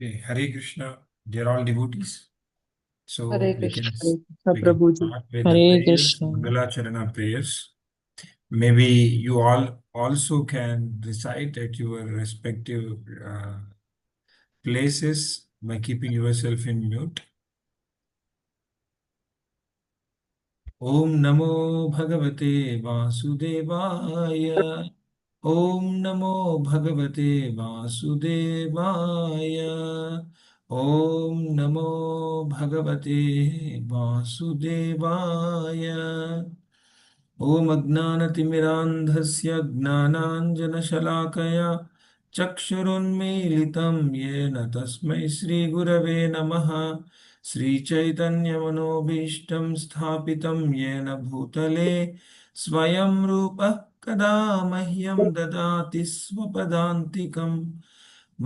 Okay, Hare Krishna, dear all devotees. Hare So we Krishna can Hare Krishna we can Prabhu ji. start with the Hare prayers, Krishna. Mangalacharana prayers. Maybe you all also can recite at your respective places by keeping yourself in mute. Om Namo Bhagavate Vasudevaya. Om Namo Bhagavate Vasudevaya. Om Namo Bhagavate Vasudevaya. ॐ अज्ञानतिमिरान्धस्य ज्ञानाञ्जनशलाकया चक्षुरुन्मीलितं येन तस्मै श्रीगुरवे नमः। श्रीचैतन्यमनोभीष्टं स्थापितं येन भूतले स्वयं रूपः कदा मह्यं ददाति स्वपदान्तिकम्।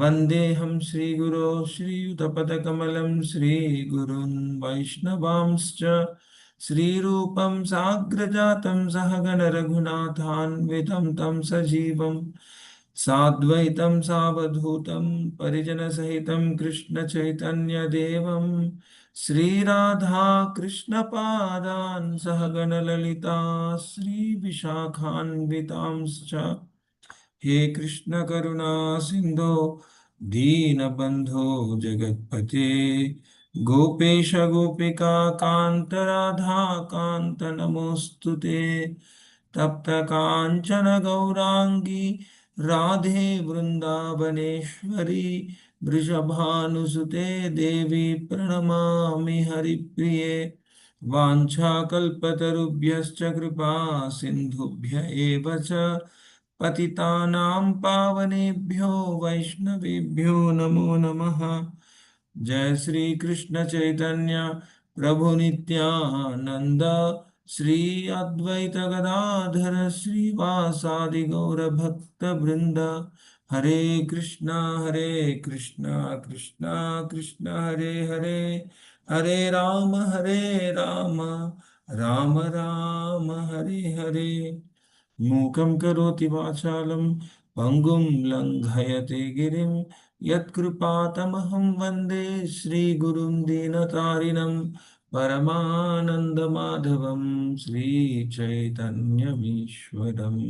वन्देऽहं श्रीगुरो श्रीयुतपदकमलं श्रीगुरुन् वैष्णवांश्च श्रीरूपं साग्रजातं सहगण रघुनाथान्वितं तं सजीवं साद्वैतं सावधूतं परिजनसहितं कृष्णचैतन्यदेवं श्रीराधा कृष्णपादान् सहगण ललिता श्रीविशाखान्वितांश्च हे कृष्ण करुणा सिंधो दीनबंधो जगतपते गोपेश गोपिका कांत राधा कांत नमोस्तुते तप्त कांचन गौरांगी राधे वृंदावनेश्वरी वृषभानुसुते देवी प्रणमामि हरिप्रिये वाञ्छाकल्पतरुभ्यश्च कृपा सिन्धुभ्य एव च पतितानां पावनेभ्यो वैष्णवेभ्यो नमो नमः। जय श्री कृष्ण चैतन्य प्रभु नित्यानंद श्री अद्वैत गदाधर श्रीवासादि गौर भक्त वृंद हरे कृष्णा कृष्णा कृष्ण हरे हरे हरे राम राम राम हरे हरे मूकं करोति वाचालं पङ्गुं लङ्घयते गिरिं यत्कृपातमहं वन्दे श्रीगुरुं दीनतारिणं परमानन्दमाधवं श्रीचैतन्यमीश्वरम्।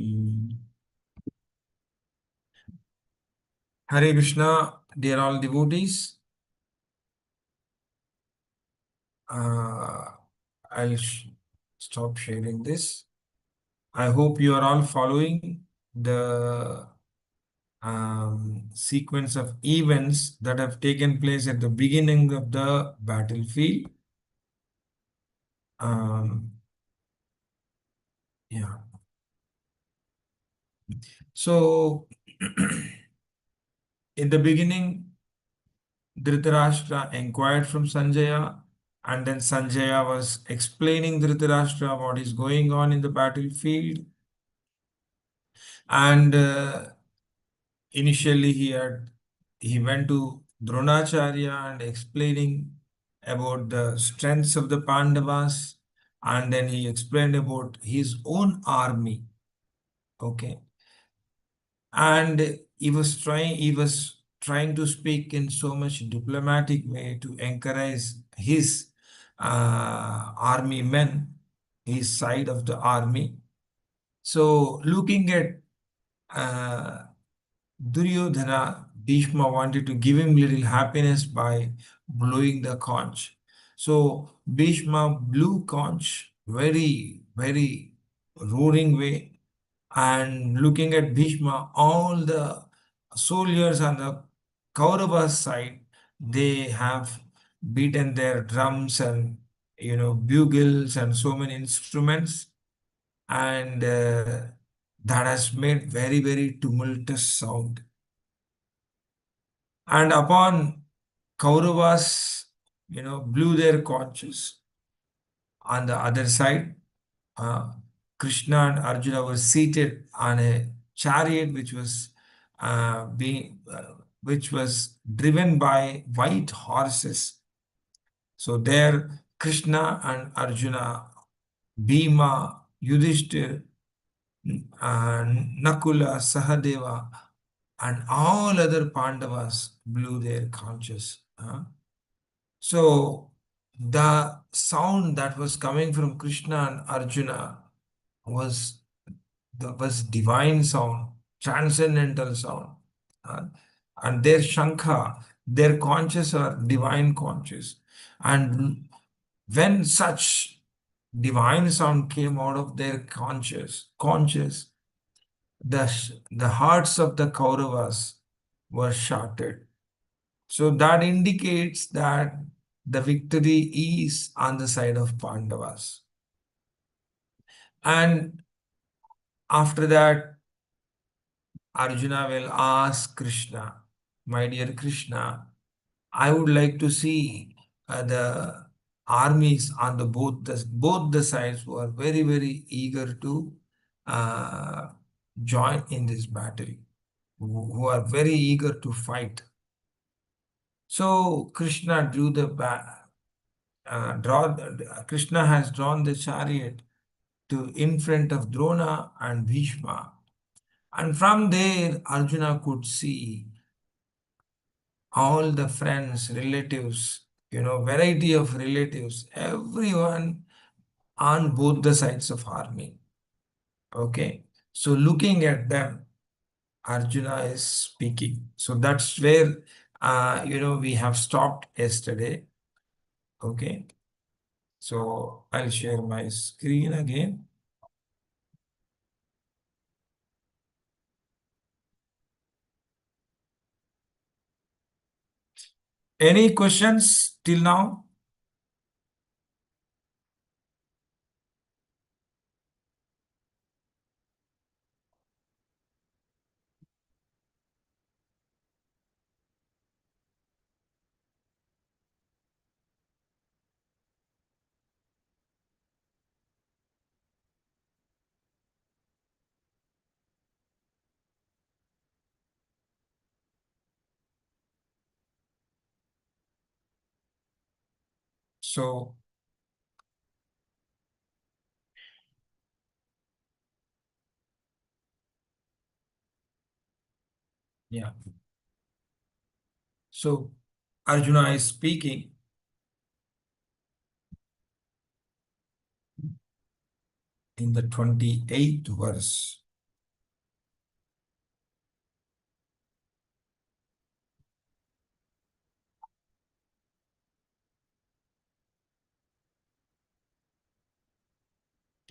Hare Krishna, dear all devotees. Uh, I'll stop sharing this. I hope you are all following the sequence of events that have taken place at the beginning of the battlefield. Um, yeah. So, in the beginning, Dhritarashtra inquired from Sanjaya, and then Sanjaya was explaining Dhritarashtra what is going on in the battlefield. And initially, he went to Dronacharya and explaining about the strengths of the Pandavas, and then he explained about his own army. Okay, and he was trying to speak in so much diplomatic way to encourage his army men, his side of the army. So looking at uh, Duryodhana, Bhishma wanted to give him little happiness by blowing the conch. So Bhishma blew conch very, very roaring way. And looking at Bhishma, all the soldiers on the Kauravas side, they have beaten their drums and bugles and so many instruments, and that has made very, very tumultuous sound. And upon Kauravas, blew their conches. On the other side, uh, Krishna and Arjuna were seated on a chariot which was driven by white horses. So there, Krishna and Arjuna, Bhima, Yudhishthir, and Nakula, Sahadeva, and all other Pandavas blew their conches. So the sound that was coming from Krishna and Arjuna was was divine sound, transcendental sound. Uh, and their shankha, their conches are divine conches. And when such divine sound came out of their conches, the hearts of the Kauravas were shattered. So that indicates that the victory is on the side of Pandavas. And after that, Arjuna will ask Krishna, my dear Krishna, I would like to see the armies on the both the sides who are very, very eager to uh, join in this battle, who are very eager to fight. So Krishna drew the Krishna has drawn the chariot to in front of Drona and Bhishma. And from there, Arjuna could see all the friends, relatives, variety of relatives, everyone on both the sides of army. Okay. So looking at them, Arjuna is speaking. So that's where, we have stopped yesterday. Okay. So I'll share my screen again. Any questions till now? So, yeah. So Arjuna is speaking in the 28th verse.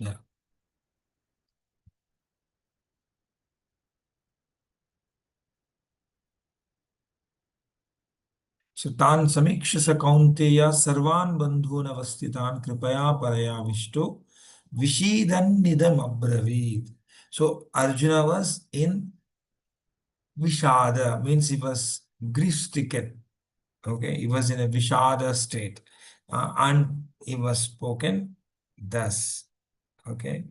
Yeah. So तान् समीक्ष स कौन्तेय सर्वान् बन्धून् अवस्थितान् कृपया परयाविष्टो विषीदन्निदम् अब्रवीत्. So Arjuna was in Vishada, means he was grief stricken. Okay, he was in a Vishada state. And he was spoken thus. Okay,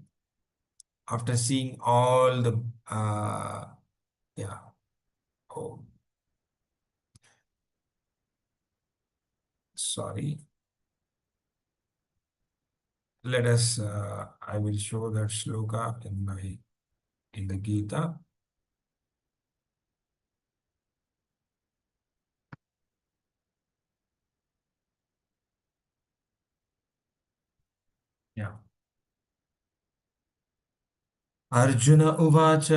after seeing all the, yeah, oh, sorry. Let us, I will show that shloka in the Gita. Yeah. Arjun उवाच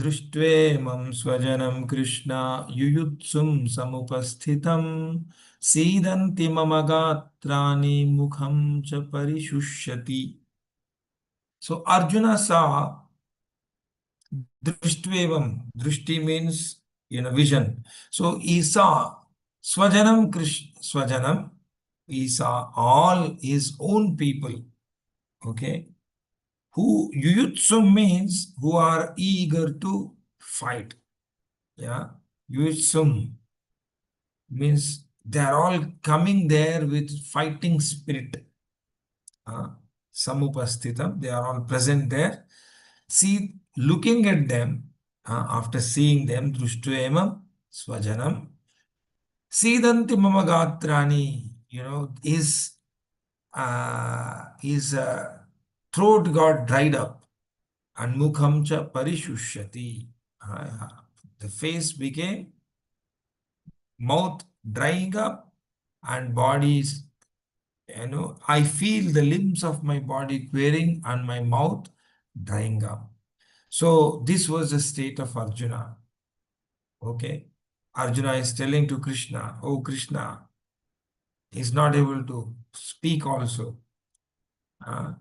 दृष्ट्वेमं स्वजनं कृष्ण युयुत्सुं समुपस्थितं सीदन्ति मम गात्राणि मुखं च परिशुष्यति. So Arjuna saw Drishtvevam. Drishti means, vision. So he saw Swajanam Krishna, Swajanam. He saw all his own people. Okay. Who Yuyutsum means who are eager to fight. Yeah. Yuyutsum means they are all coming there with fighting spirit. Samupasthitam. They are all present there. See, looking at them, after seeing them, drushtvemam, swajanam, sidanti mama gatrani, his throat got dried up, and mukham cha parishushati. The face became mouth drying up and bodies, I feel the limbs of my body queering and my mouth drying up. So this was the state of Arjuna. Okay. Arjuna is telling to Krishna, oh Krishna, is not able to speak also. Uh,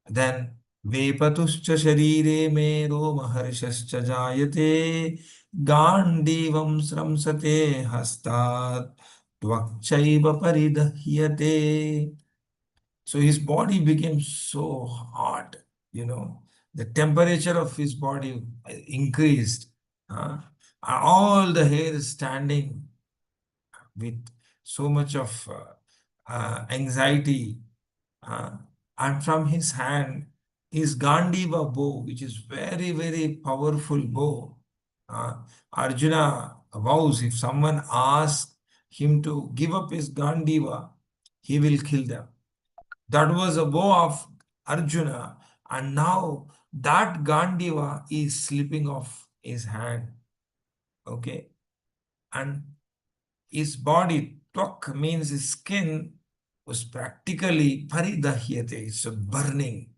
then Vepatuscha sharire me romaharshascha jayate gandivam sramsate hastat tvakchaiva paridahyate. So his body became so hot, you know, the temperature of his body increased. Uh, all the hair is standing with so much of anxiety. Uh, and from his hand, his Gandiva bow, which is very, very powerful bow. Uh, Arjuna vows if someone asks him to give up his Gandiva, he will kill them. That was a bow of Arjuna, and now that Gandiva is slipping off his hand. Okay, and his body, twak means his skin, was practically paridahyate, it's a burning.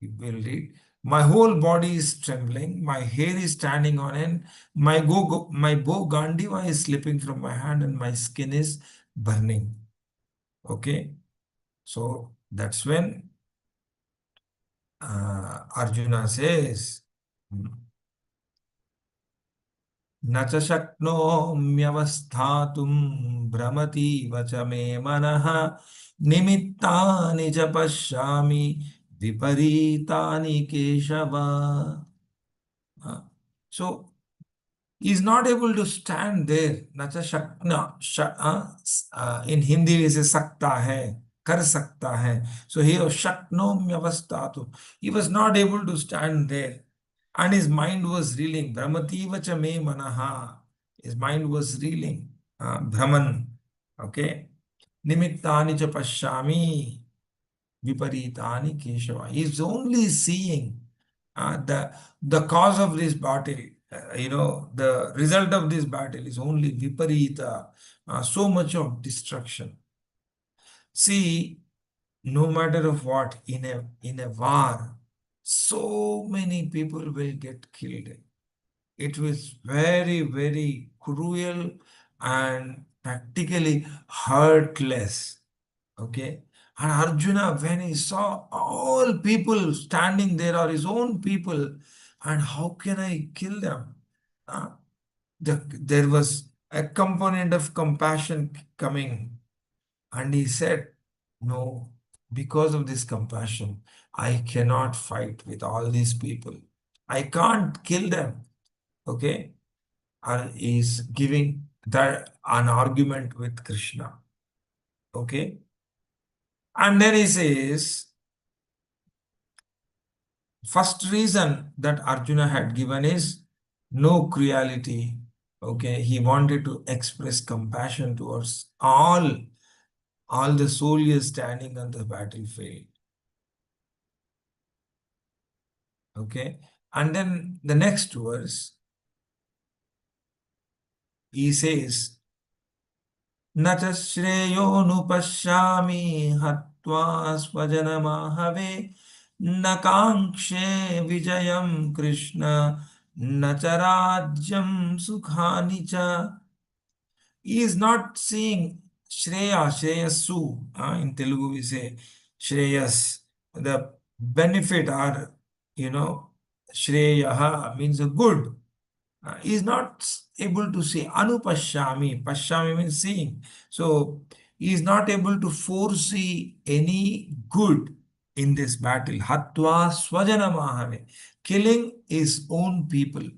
You will read. My whole body is trembling, my hair is standing on end, my bow Gandiva is slipping from my hand, and my skin is burning. Okay, so that's when Arjuna says, न च शक्नोम्यवस्थातुं भ्रमतीव च मे मनः निमित्तानि च पश्यामि विपरीतानि Keshav. So he is not able to stand there. Nacha shakna. In Hindi we say sakta hai, kar sakta hai. So here shakno myavastatu. He was not able to stand there. And his mind was reeling. Brahmativa cha me manaha. His mind was reeling. Brahman. Okay. Nimittani cha pashyami. Viparitani Keshava. He is only seeing the cause of this battle. The result of this battle is only Viparita, so much of destruction. See, no matter of what, in a war, so many people will get killed. It was very, very cruel and practically heartless. Okay. And Arjuna, when he saw all people standing there are his own people, and how can I kill them? Uh, there was a component of compassion coming, and he said, no, because of this compassion, I cannot fight with all these people. I can't kill them. Okay. And he's giving that an argument with Krishna. Okay. And then he says, first reason that Arjuna had given is no cruelty. Okay, he wanted to express compassion towards all the soldiers standing on the battlefield. Okay, and then the next verse, he says, न च श्रेयोनुपश्यामि हत्वा स्वजनमाहवे न काङ्क्षे विजयं कृष्ण न च राज्यं सुखानि च. He is not seeing Shreya, Shreyasu. In Telugu we say Shreyas. The benefit or, Shreyaha means a good. He is not able to see Anupashyami. Pashyami means seeing. So he is not able to foresee any good in this battle. Hatva swajana mahave. Killing his own people.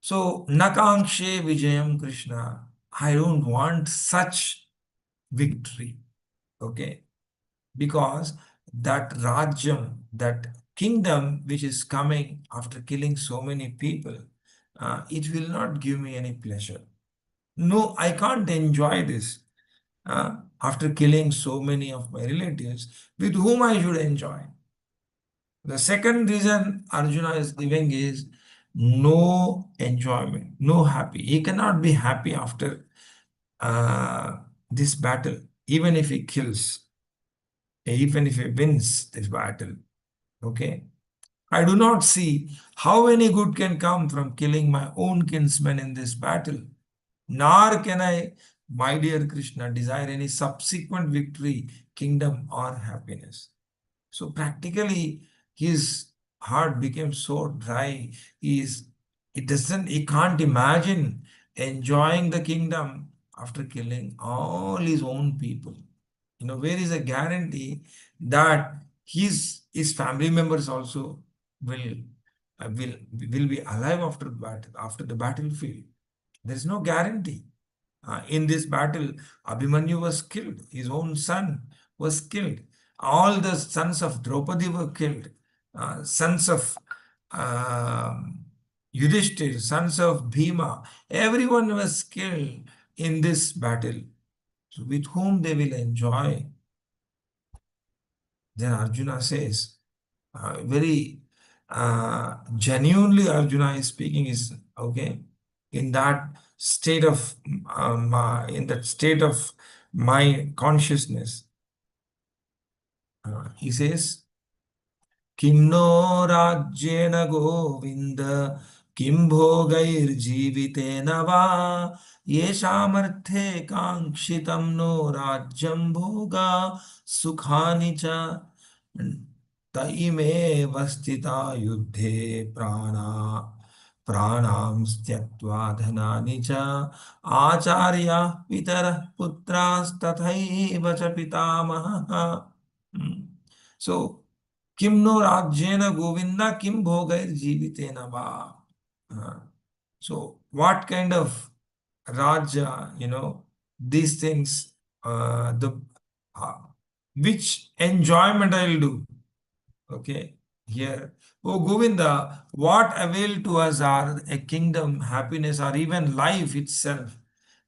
So Nakankshe Vijayam Krishna. I don't want such victory. Okay. Because that Rajyam, that kingdom which is coming after killing so many people, it will not give me any pleasure. No, I can't enjoy this. After killing so many of my relatives, with whom I should enjoy. The second reason Arjuna is giving is no enjoyment, no happy. He cannot be happy after uh, this battle, even if he kills, even if he wins this battle. Okay. I do not see how any good can come from killing my own kinsmen in this battle. Nor can I, my dear Krishna, desire any subsequent victory, kingdom, or happiness. So practically, his heart became so dry. He can't imagine enjoying the kingdom after killing all his own people. Where is a guarantee that his family members also will will be alive after the battlefield? There is no guarantee. In this battle, Abhimanyu was killed. His own son was killed. All the sons of Draupadi were killed. Sons of um Yudhishthir, sons of Bhima, everyone was killed in this battle. So with whom they will enjoy? Then Arjuna says, very genuinely Arjuna is speaking is okay in that in that state of my consciousness. He says, किं no राज्येन Govind किं भोगैर्जीवितेन वा येषामर्थे काङ्क्षितं no राज्यं भोगा सुखानि च तैमेव स्थिता युद्धे प्राणां त्यक्त्वा धनानि च आचार्याः पितरः पुत्रास्तथैव च पितामहः. So Kim no rajyena govinda kim bhogair jivitena va. Uh, So what kind of raja, these things, the uh, which enjoyment I'll do. Okay, here. Oh Govinda, what avail to us are a kingdom, happiness, or even life itself,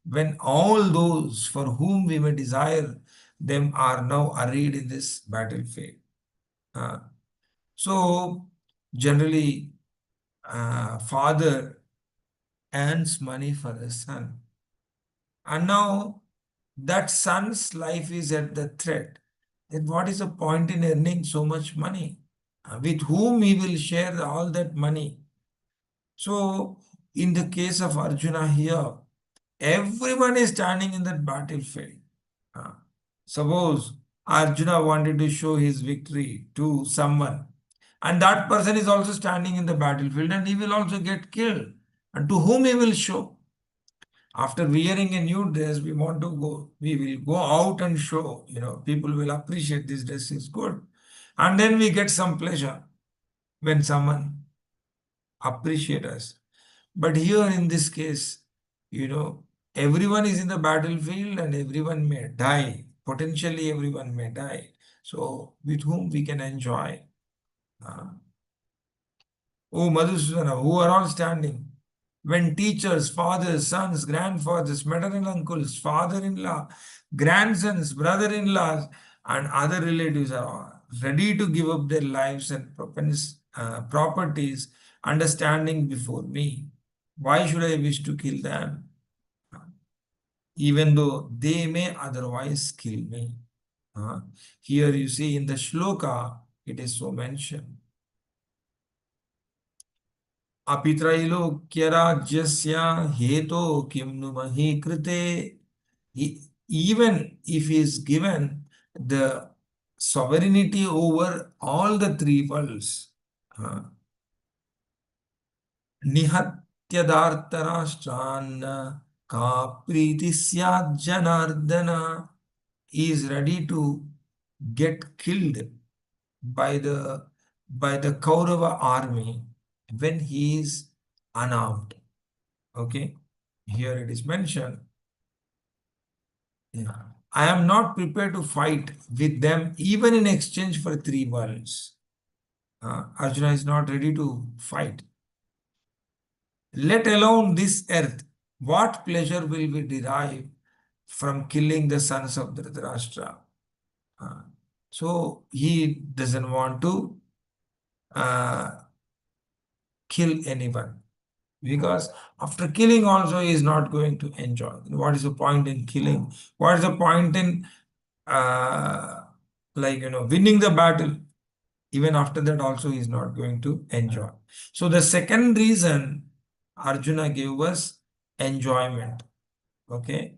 when all those for whom we may desire them are now arrayed in this battlefield. Uh, so generally, father earns money for his son, and now that son's life is at the threat. Then what is the point in earning so much money? With whom he will share all that money? So, in the case of Arjuna here, everyone is standing in that battlefield. Uh, Suppose Arjuna wanted to show his victory to someone, and that person is also standing in the battlefield, and he will also get killed. And to whom he will show? After wearing a new dress, we will go out and show, people will appreciate this dress is good. And then we get some pleasure when someone appreciate us. But here in this case, everyone is in the battlefield and everyone may die. Potentially everyone may die. So with whom we can enjoy? Uh, oh Madhusudana, who are all standing? When teachers, fathers, sons, grandfathers, maternal uncles, father-in-law, grandsons, brother-in-laws, and other relatives are ready to give up their lives and properties, understanding before me. Why should I wish to kill them, even though they may otherwise kill me? Here you see in the shloka, it is so mentioned. अपित्रैलोक्यराज्यस्य हेतो किं नु मही कृते. Even if he is given the sovereignty over all the three worlds, निहत्यदार्तराष्ट्रान् का प्रीति स्यात् Janardan. He is ready to get killed by the Kaurava army when he is unarmed. Okay, here it is mentioned. Yeah. I am not prepared to fight with them even in exchange for three worlds. Arjuna is not ready to fight. Let alone this earth. What pleasure will we derive from killing the sons of Dhritarashtra? So he doesn't want to uh, kill anyone, because after killing also he is not going to enjoy. What is the point in killing? What is the point in uh, winning the battle? Even after that also he is not going to enjoy. So the second reason Arjuna gave was enjoyment. Okay.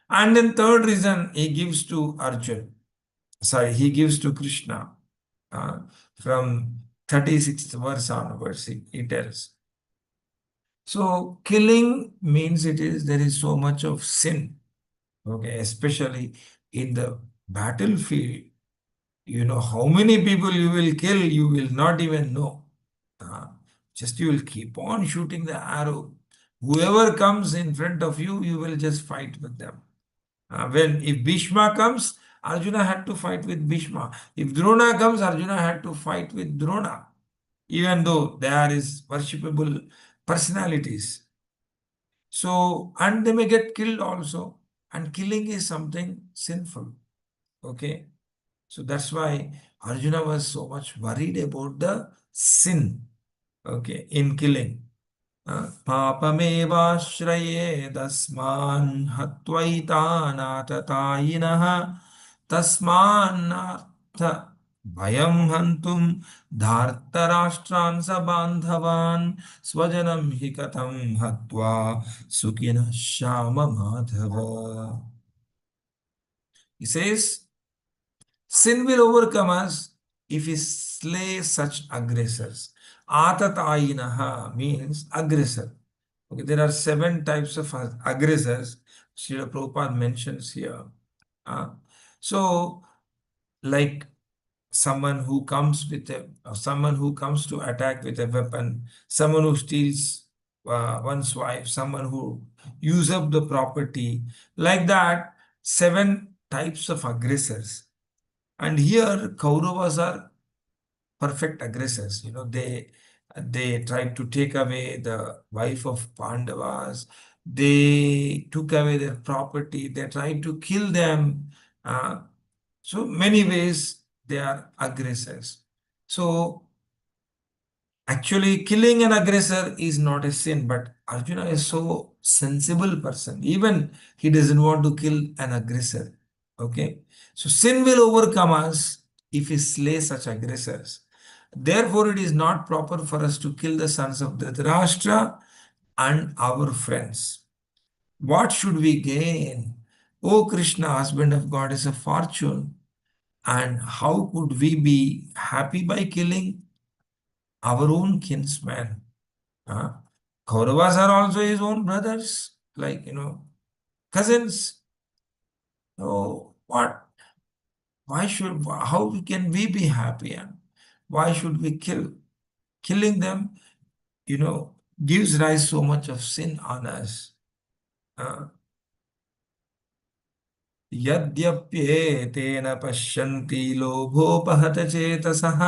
And then third reason he gives to Arjun. Sorry, he gives to Krishna. Uh, from 36th verse onwards, he tells. So killing means there is so much of sin. Okay, especially in the battlefield. You know how many people you will kill, you will not even know. Uh, just you will keep on shooting the arrow. Whoever comes in front of you, you will just fight with them. When if Bhishma comes, Arjuna had to fight with Bhishma. If Drona comes, Arjuna had to fight with Drona. Even though there is worshipable personalities. So, and they may get killed also. And killing is something sinful. Okay. So that's why Arjuna was so much worried about the sin. Okay. In killing. पापमेवाश्रये तस्मान् हत्वैतानाततायिनः तस्मान्नाथ भयं हन्तुं धार्तराष्ट्रान् स बान्धवान् स्वजनं हि कथं हत्वा सुखिनः Shyam Madhav. He says, sin will overcome us if we slay such aggressors. Atatayinaha means aggressor. Okay, there are 7 types of aggressors. Srila Prabhupada mentions here. Uh, so, like someone who comes with someone who comes to attack with a weapon, someone who steals one's wife, someone who use up the property, like that, 7 types of aggressors. And here, Kauravas are perfect aggressors. You know, they tried to take away the wife of Pandavas. They took away their property. They tried to kill them. Uh, so many ways they are aggressors. So actually, killing an aggressor is not a sin, but Arjuna is so sensible person. Even he doesn't want to kill an aggressor. Okay. So sin will overcome us if we slay such aggressors. Therefore, it is not proper for us to kill the sons of Dhritarashtra and our friends. What should we gain? O Krishna, husband of goddess of fortune, and how could we be happy by killing our own kinsmen? Huh? Kauravas are also his own brothers, like, cousins. So, what? How can we be happy? And why should we kill? Killing them, gives rise so much of sin on us. Uh, यद्यप्येतेन पश्यन्ति लोभोपहत चेतसः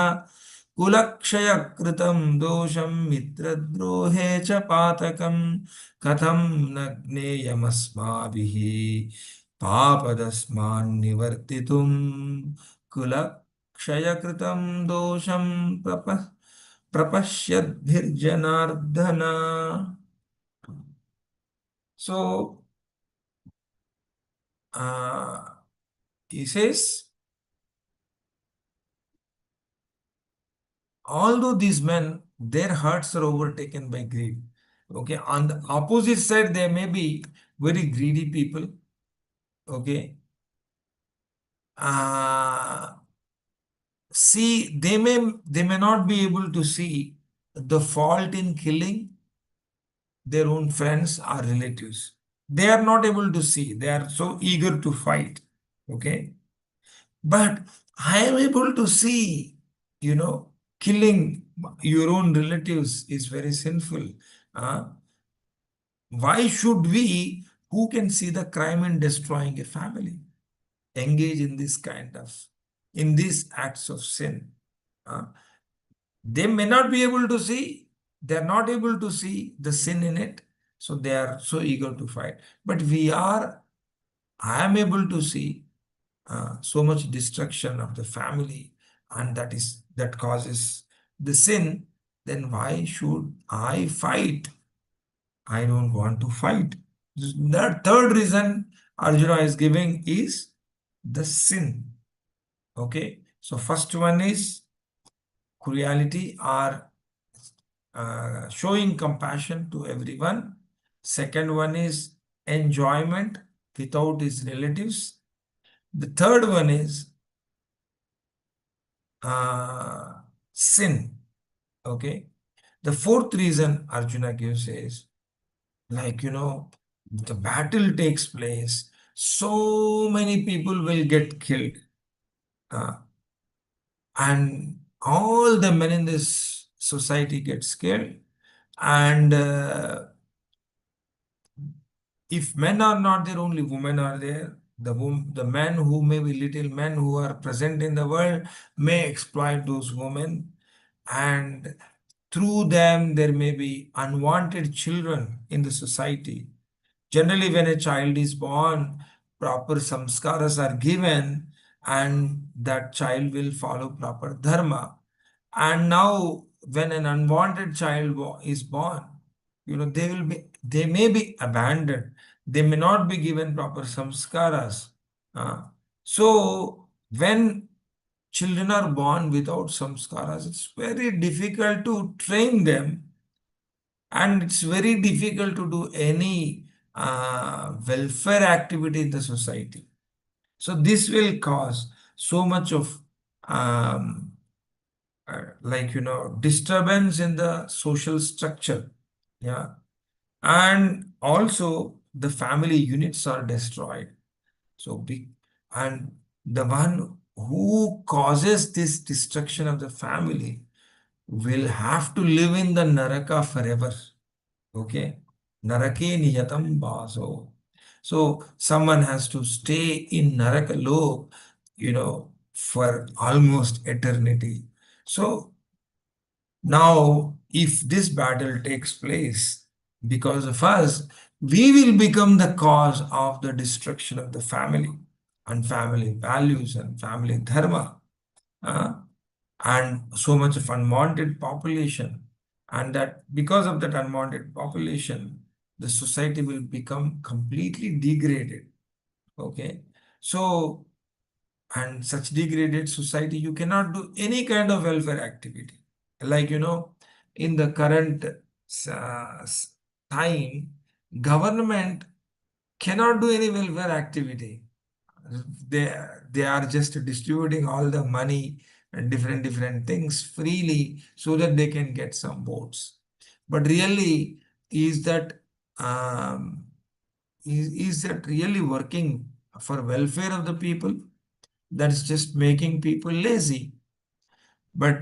कुलक्षयकृतं दोषं मित्रद्रोहे च पातकं कथं न ज्ञेयमस्माभिः पापदस्मान्निवर्तितुं कुलक्षयकृतं दोषं प्रपश्यद्भिर्जनार्दन. So, uh, he says, although these men, their hearts are overtaken by greed. Okay, on the opposite side, there may be very greedy people. Okay, uh, see, they may not be able to see the fault in killing their own friends or relatives. They are not able to see. They are so eager to fight. Okay, but I am able to see, killing your own relatives is very sinful. Uh, why should we, who can see the crime in destroying a family, engage in in these acts of sin? Uh, they may not be able to see, they are not able to see the sin in it, so they are so eager to fight. But I am able to see so much destruction of the family, and that causes the sin, then why should I fight? I don't want to fight. The third reason Arjuna is giving is the sin. Okay. So first one is cruelty or showing compassion to everyone. Second one is enjoyment without his relatives. The third one is uh, sin. Okay. The fourth reason Arjuna gives is the battle takes place, so many people will get killed, uh, and all the men in this society get killed. And if men are not there, only women are there. The men who may be little men who are present in the world may exploit those women, and through them there may be unwanted children in the society. Generally, when a child is born, proper samskaras are given, and that child will follow proper dharma. And now, when an unwanted child is born, they may be abandoned. They may not be given proper samskaras. Uh, so, when children are born without samskaras, it's very difficult to train them, and it's very difficult to do any welfare activity in the society. So this will cause so much of disturbance in the social structure. Yeah. And also the family units are destroyed. So big, and the one who causes this destruction of the family will have to live in the naraka forever. Okay. Narake niyatam baso. So someone has to stay in Narakalo, for almost eternity. So now, if this battle takes place because of us, we will become the cause of the destruction of the family and family values and family dharma. uh, and so much of unwanted population, and that because of that unwanted population, the society will become completely degraded. Okay. So, and such degraded society, you cannot do any kind of welfare activity. Like, in the current uh, time, government cannot do any welfare activity. They are just distributing all the money and different things freely so that they can get some votes. But really, is that um, is that really working for welfare of the people? That's just making people lazy. But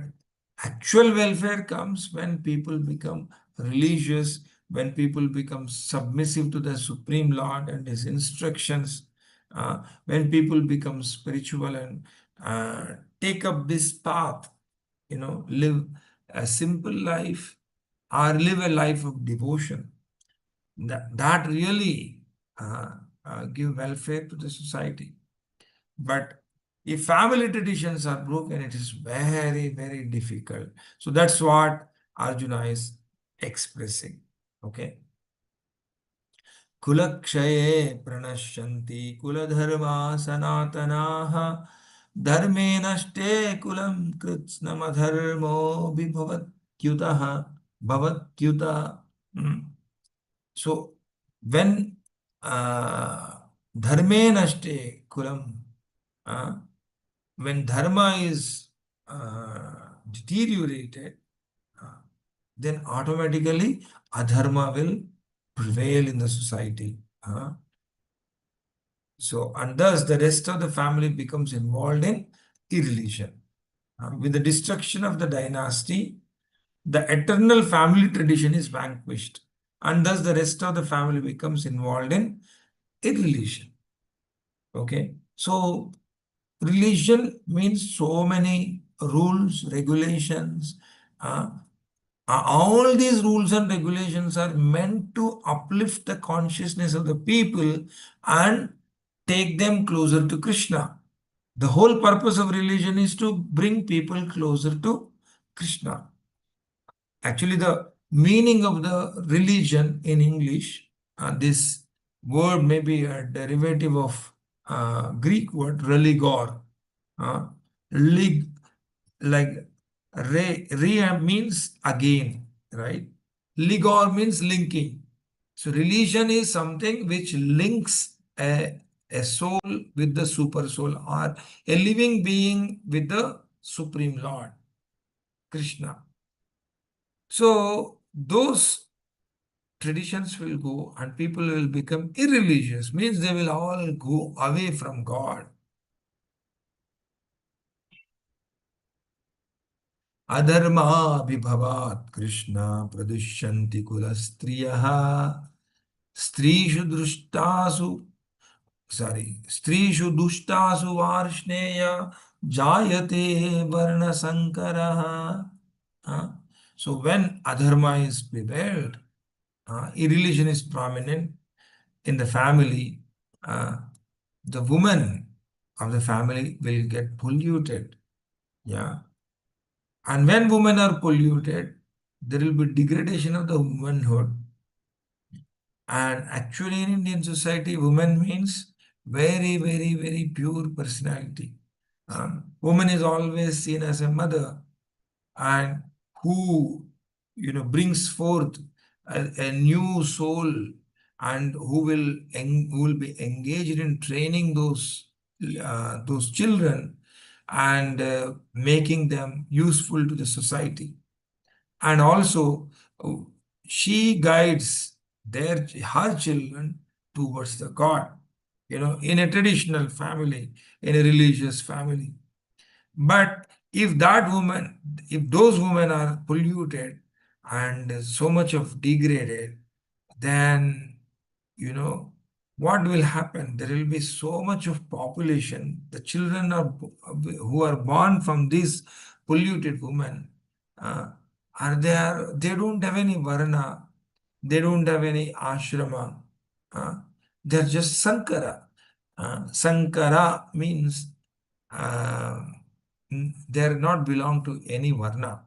actual welfare comes when people become religious, when people become submissive to the Supreme Lord and His instructions, when people become spiritual and take up this path, live a simple life or live a life of devotion. That really give welfare to the society. But if family traditions are broken, it is very difficult. So that's what Arjuna is expressing. Okay. Kulakshaye pranashanti kuladharma sanatanaha dharme nashte kulam kritsnamadharmo vibhavatyutaha bhavatyuta. So when dharme nashte kulam, uh, when dharma is deteriorated, uh, then automatically adharma will prevail in the society. So, and thus the rest of the family becomes involved in irreligion. With the destruction of the dynasty, the eternal family tradition is vanquished, and thus the rest of the family becomes involved in irreligion. Okay, so religion means so many rules, regulations. All these rules and regulations are meant to uplift the consciousness of the people and take them closer to Krishna. The whole purpose of religion is to bring people closer to Krishna. Actually, the meaning of the religion in English, this word may be a derivative of Greek word religor. Uh, lig, like re means again, right? Ligor means linking. So religion is something which links a soul with the super soul, or a living being with the Supreme Lord, Krishna. So those traditions will go and people will become irreligious, means they will all go away from God. Adharma Krishna pradushanti kula striyaha strishu drushtasu strishu dushtasu varshneya jayate varna sankaraha. So when adharma is prevailed, irreligion is prominent in the family, uh, the woman of the family will get polluted. Yeah. And when women are polluted, there will be degradation of the womanhood. And actually, in Indian society, woman means very, very, very pure personality. Woman is always seen as a mother, and who brings forth a new soul, and who will be engaged in training those children, and making them useful to the society. And also, uh, she guides her children towards the God, in a traditional family, in a religious family. But if those women are polluted and so much of degraded, then you know what will happen? There will be so much of population. The children who are born from these polluted women uh, they don't have any varna, they don't have any ashrama. uh, they're just sankara. Sankara means uh, they're not belong to any varna.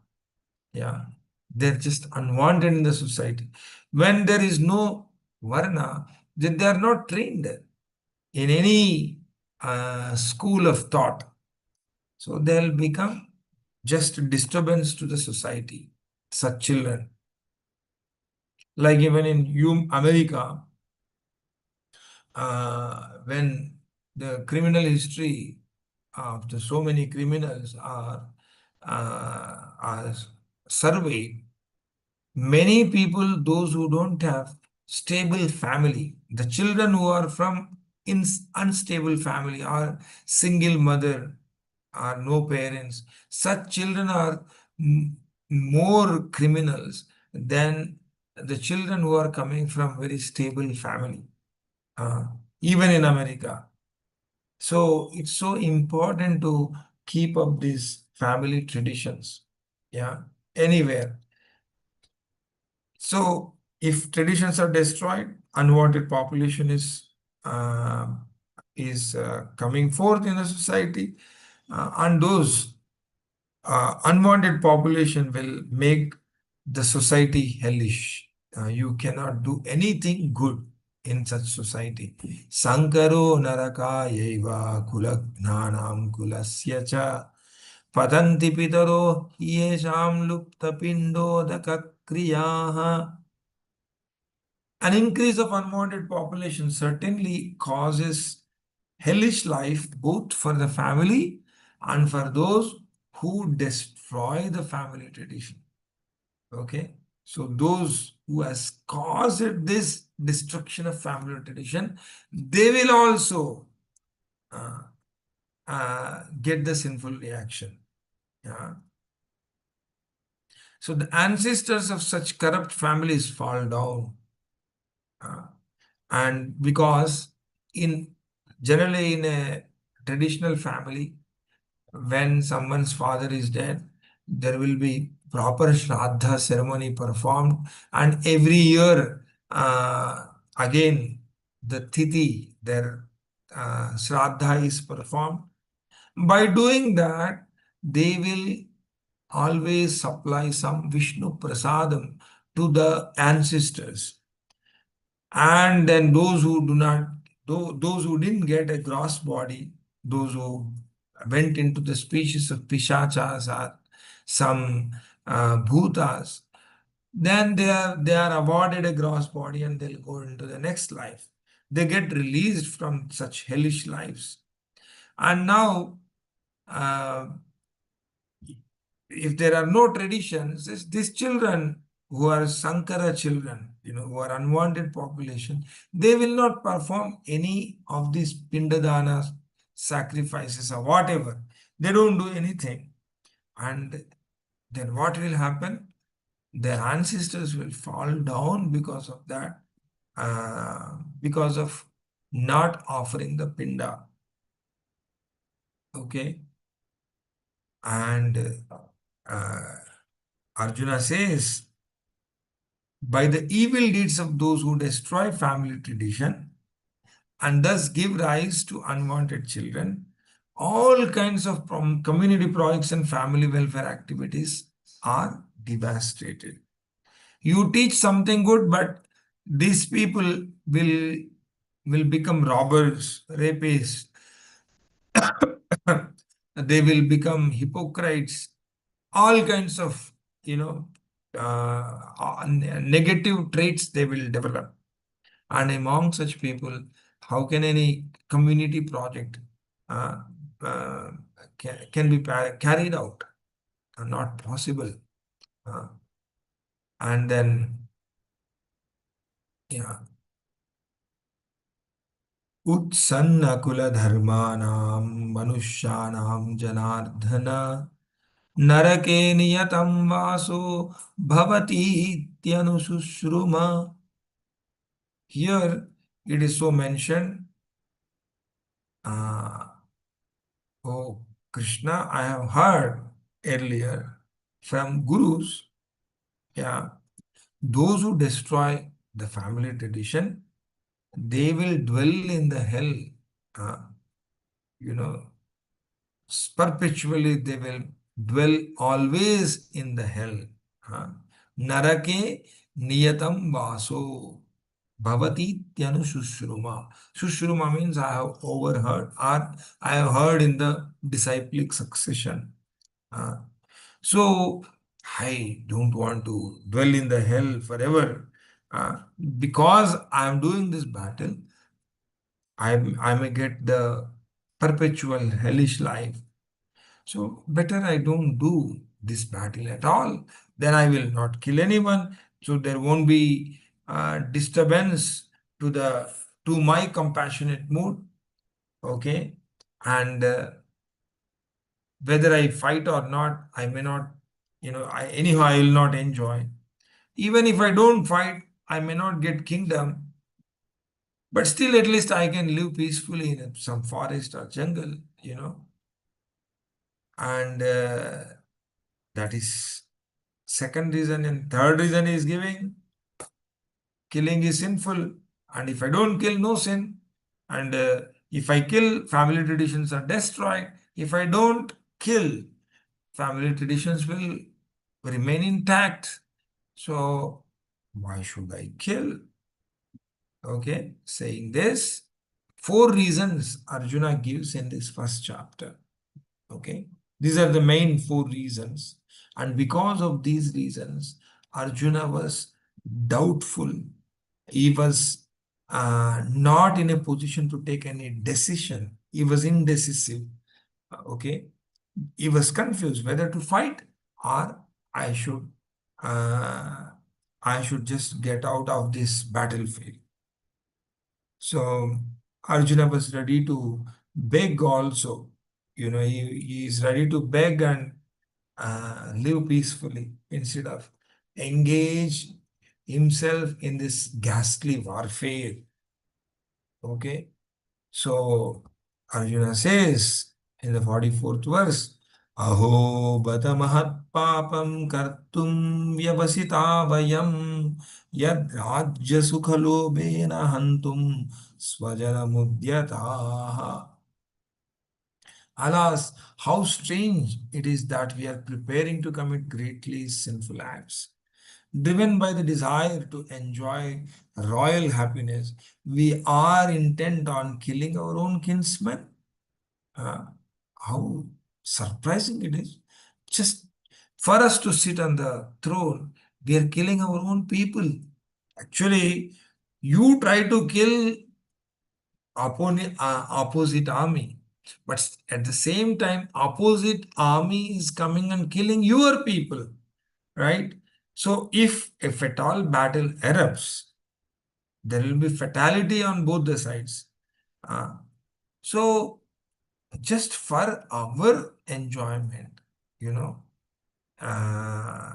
Yeah, they're just unwanted in the society. When there is no varna, then they are not trained in any school of thought. So they'll become just a disturbance to the society. Such children, like even in America, when the criminal history of so many criminals are surveyed, many people, those who don't have stable family, the children who are from unstable family, or single mother, or no parents, such children are more criminals than the children who are coming from very stable family, uh, even in America. So it's so important to keep up these family traditions, yeah, anywhere. So if traditions are destroyed, unwanted population uh, is coming forth in the society, and those unwanted population will make the society hellish. You cannot do anything good in such society. Sankaro narakayaiva kulagnanam kulasya cha patanti pitaro yesham lupta pindodaka kriyaha. An increase of unwanted population certainly causes hellish life both for the family and for those who destroy the family tradition. Okay, so those who has caused this destruction of family tradition, they will also uh, get the sinful reaction. Yeah. So the ancestors of such corrupt families fall down. Uh, and because in generally in a traditional family, when someone's father is dead, there will be proper shraddha ceremony performed, and every year again the tithi, their shraddha is performed. By doing that, they will always supply some Vishnu prasadam to the ancestors. And then those who do not, those who didn't get a gross body, those who went into the species of pishachas or some bhutas, then they are awarded a gross body and they'll go into the next life. They get released from such hellish lives. And now, uh, if there are no traditions, these children who are Sankara children, who are unwanted population, they will not perform any of these Pindadana sacrifices or whatever. They don't do anything. And then what will happen? Their ancestors will fall down because of that, because of not offering the Pinda. Okay. And uh, Arjuna says, by the evil deeds of those who destroy family tradition and thus give rise to unwanted children, all kinds of community projects and family welfare activities are devastated. You teach something good, but these people will become robbers, rapists. They will become hypocrites. All kinds of negative traits they will develop. And among such people, how can any community project uh, uh, can be carried out? Not possible. Uh, and then, yeah, उत्सन्नकुलधर्माणां मनुष्याणां जनार्दन नरके नियतं वासो भवतीत्यनुशुश्रुमा. Here it is so mentioned, uh, oh Krishna, I have heard earlier from gurus, yeah, those who destroy the family tradition, they will dwell in the hell. Uh, you know, perpetually they will dwell always in the hell. Huh? Narake niyatam vaso bhavati tyanu shushruma. Shushruma means I have overheard or I have heard in the disciplic succession. Huh? So I don't want to dwell in the hell forever. Uh, because I am doing this battle, I may get the perpetual hellish life. So better I don't do this battle at all. Then I will not kill anyone. So there won't be disturbance to the to my compassionate mood. Okay, and whether I fight or not, I may not. Anyhow I will not enjoy. Even if I don't fight, I may not get kingdom. But still, at least I can live peacefully in some forest or jungle. And that is second reason. And third reason is giving killing is sinful. And if I don't kill, no sin. And if I kill, family traditions are destroyed. If I don't kill, family traditions will remain intact. So why should I kill? Okay, saying this, four reasons Arjuna gives in this first chapter. Okay, these are the main four reasons. And because of these reasons, Arjuna was doubtful. He was not in a position to take any decision. He was indecisive. Okay, he was confused whether to fight or I should uh, I should just get out of this battlefield. So Arjuna was ready to beg also. He is ready to beg and live peacefully instead of engage himself in this ghastly warfare. Okay. So Arjuna says in the 44th verse, Aho bata mahat papam kartum vyavasita vayam yad rajya sukhalobena hantum swajana mudyataha. Alas, how strange it is that we are preparing to commit greatly sinful acts. Driven by the desire to enjoy royal happiness, we are intent on killing our own kinsmen. Uh, how surprising it is. Just for us to sit on the throne, we are killing our own people. Actually, you try to kill opposite army, but at the same time, opposite army is coming and killing your people, right? So, if at all battle erupts, there will be fatality on both the sides. Uh, so, just for our enjoyment, you know, uh,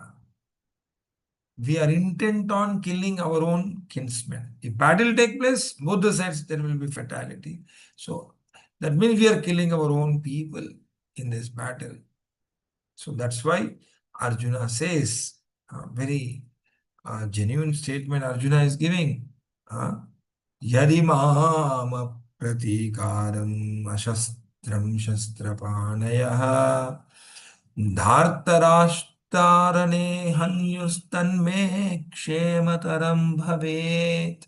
we are intent on killing our own kinsmen. If battle take place, both the sides there will be fatality. So that means we are killing our own people in this battle. So that's why Arjuna says a very genuine statement Arjuna is giving. Uh, Yadi mama pratikaram ashastram shastrapanayah धार्तराष्ट्रारणे हन्युस्तन्मे क्षेमतरम bhavet.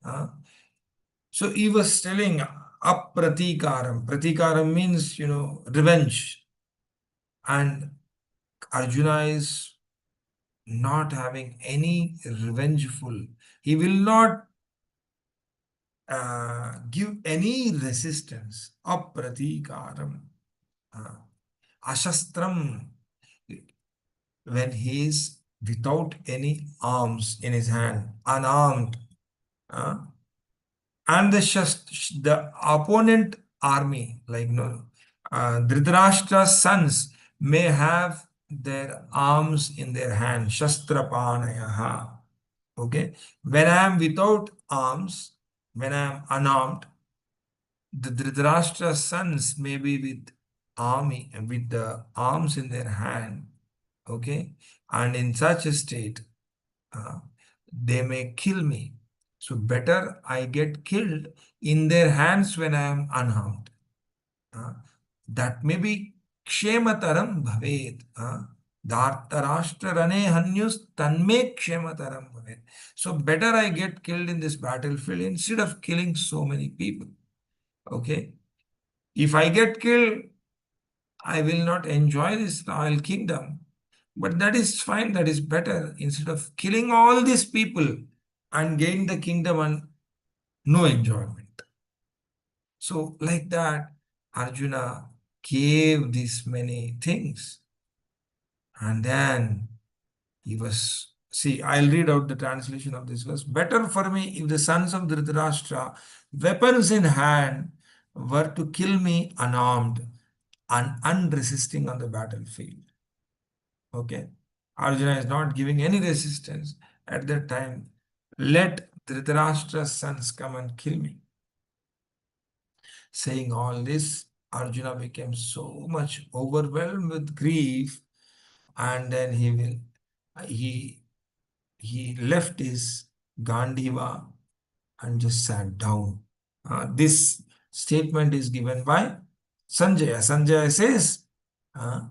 Uh, so he was telling apratikaram. Pratikaram means, revenge. And Arjuna is not having any revengeful. He will not give any resistance. Apratikaram. Uh, Ashastram. When he is without any arms in his hand, unarmed, uh, and the opponent army, like no, Dhritarashtra's sons may have their arms in their hand, shastrapanayaha. Okay, when I am without arms, when I am unarmed, the Dhritarashtra's sons may be with army and with the arms in their hand. Okay, and in such a state, uh, they may kill me. So better I get killed in their hands when I am unharmed. Uh, that may be kshemataram bhavet. Dhartarashtra rane hanyus tanme kshemataram bhavet. So better I get killed in this battlefield instead of killing so many people. Okay. If I get killed, I will not enjoy this royal kingdom. But that is fine, that is better. Instead of killing all these people and gain the kingdom and no enjoyment. So, like that, Arjuna gave these many things. And then he was, see, I'll read out the translation of this verse. Better for me if the sons of Dhritarashtra, weapons in hand, were to kill me unarmed and unresisting on the battlefield. Okay. Arjuna is not giving any resistance at that time. Let Dhritarashtra's sons come and kill me. Saying all this, Arjuna became so much overwhelmed with grief, and then he left his Gandiva and just sat down. This statement is given by Sanjaya. Sanjaya says, uh,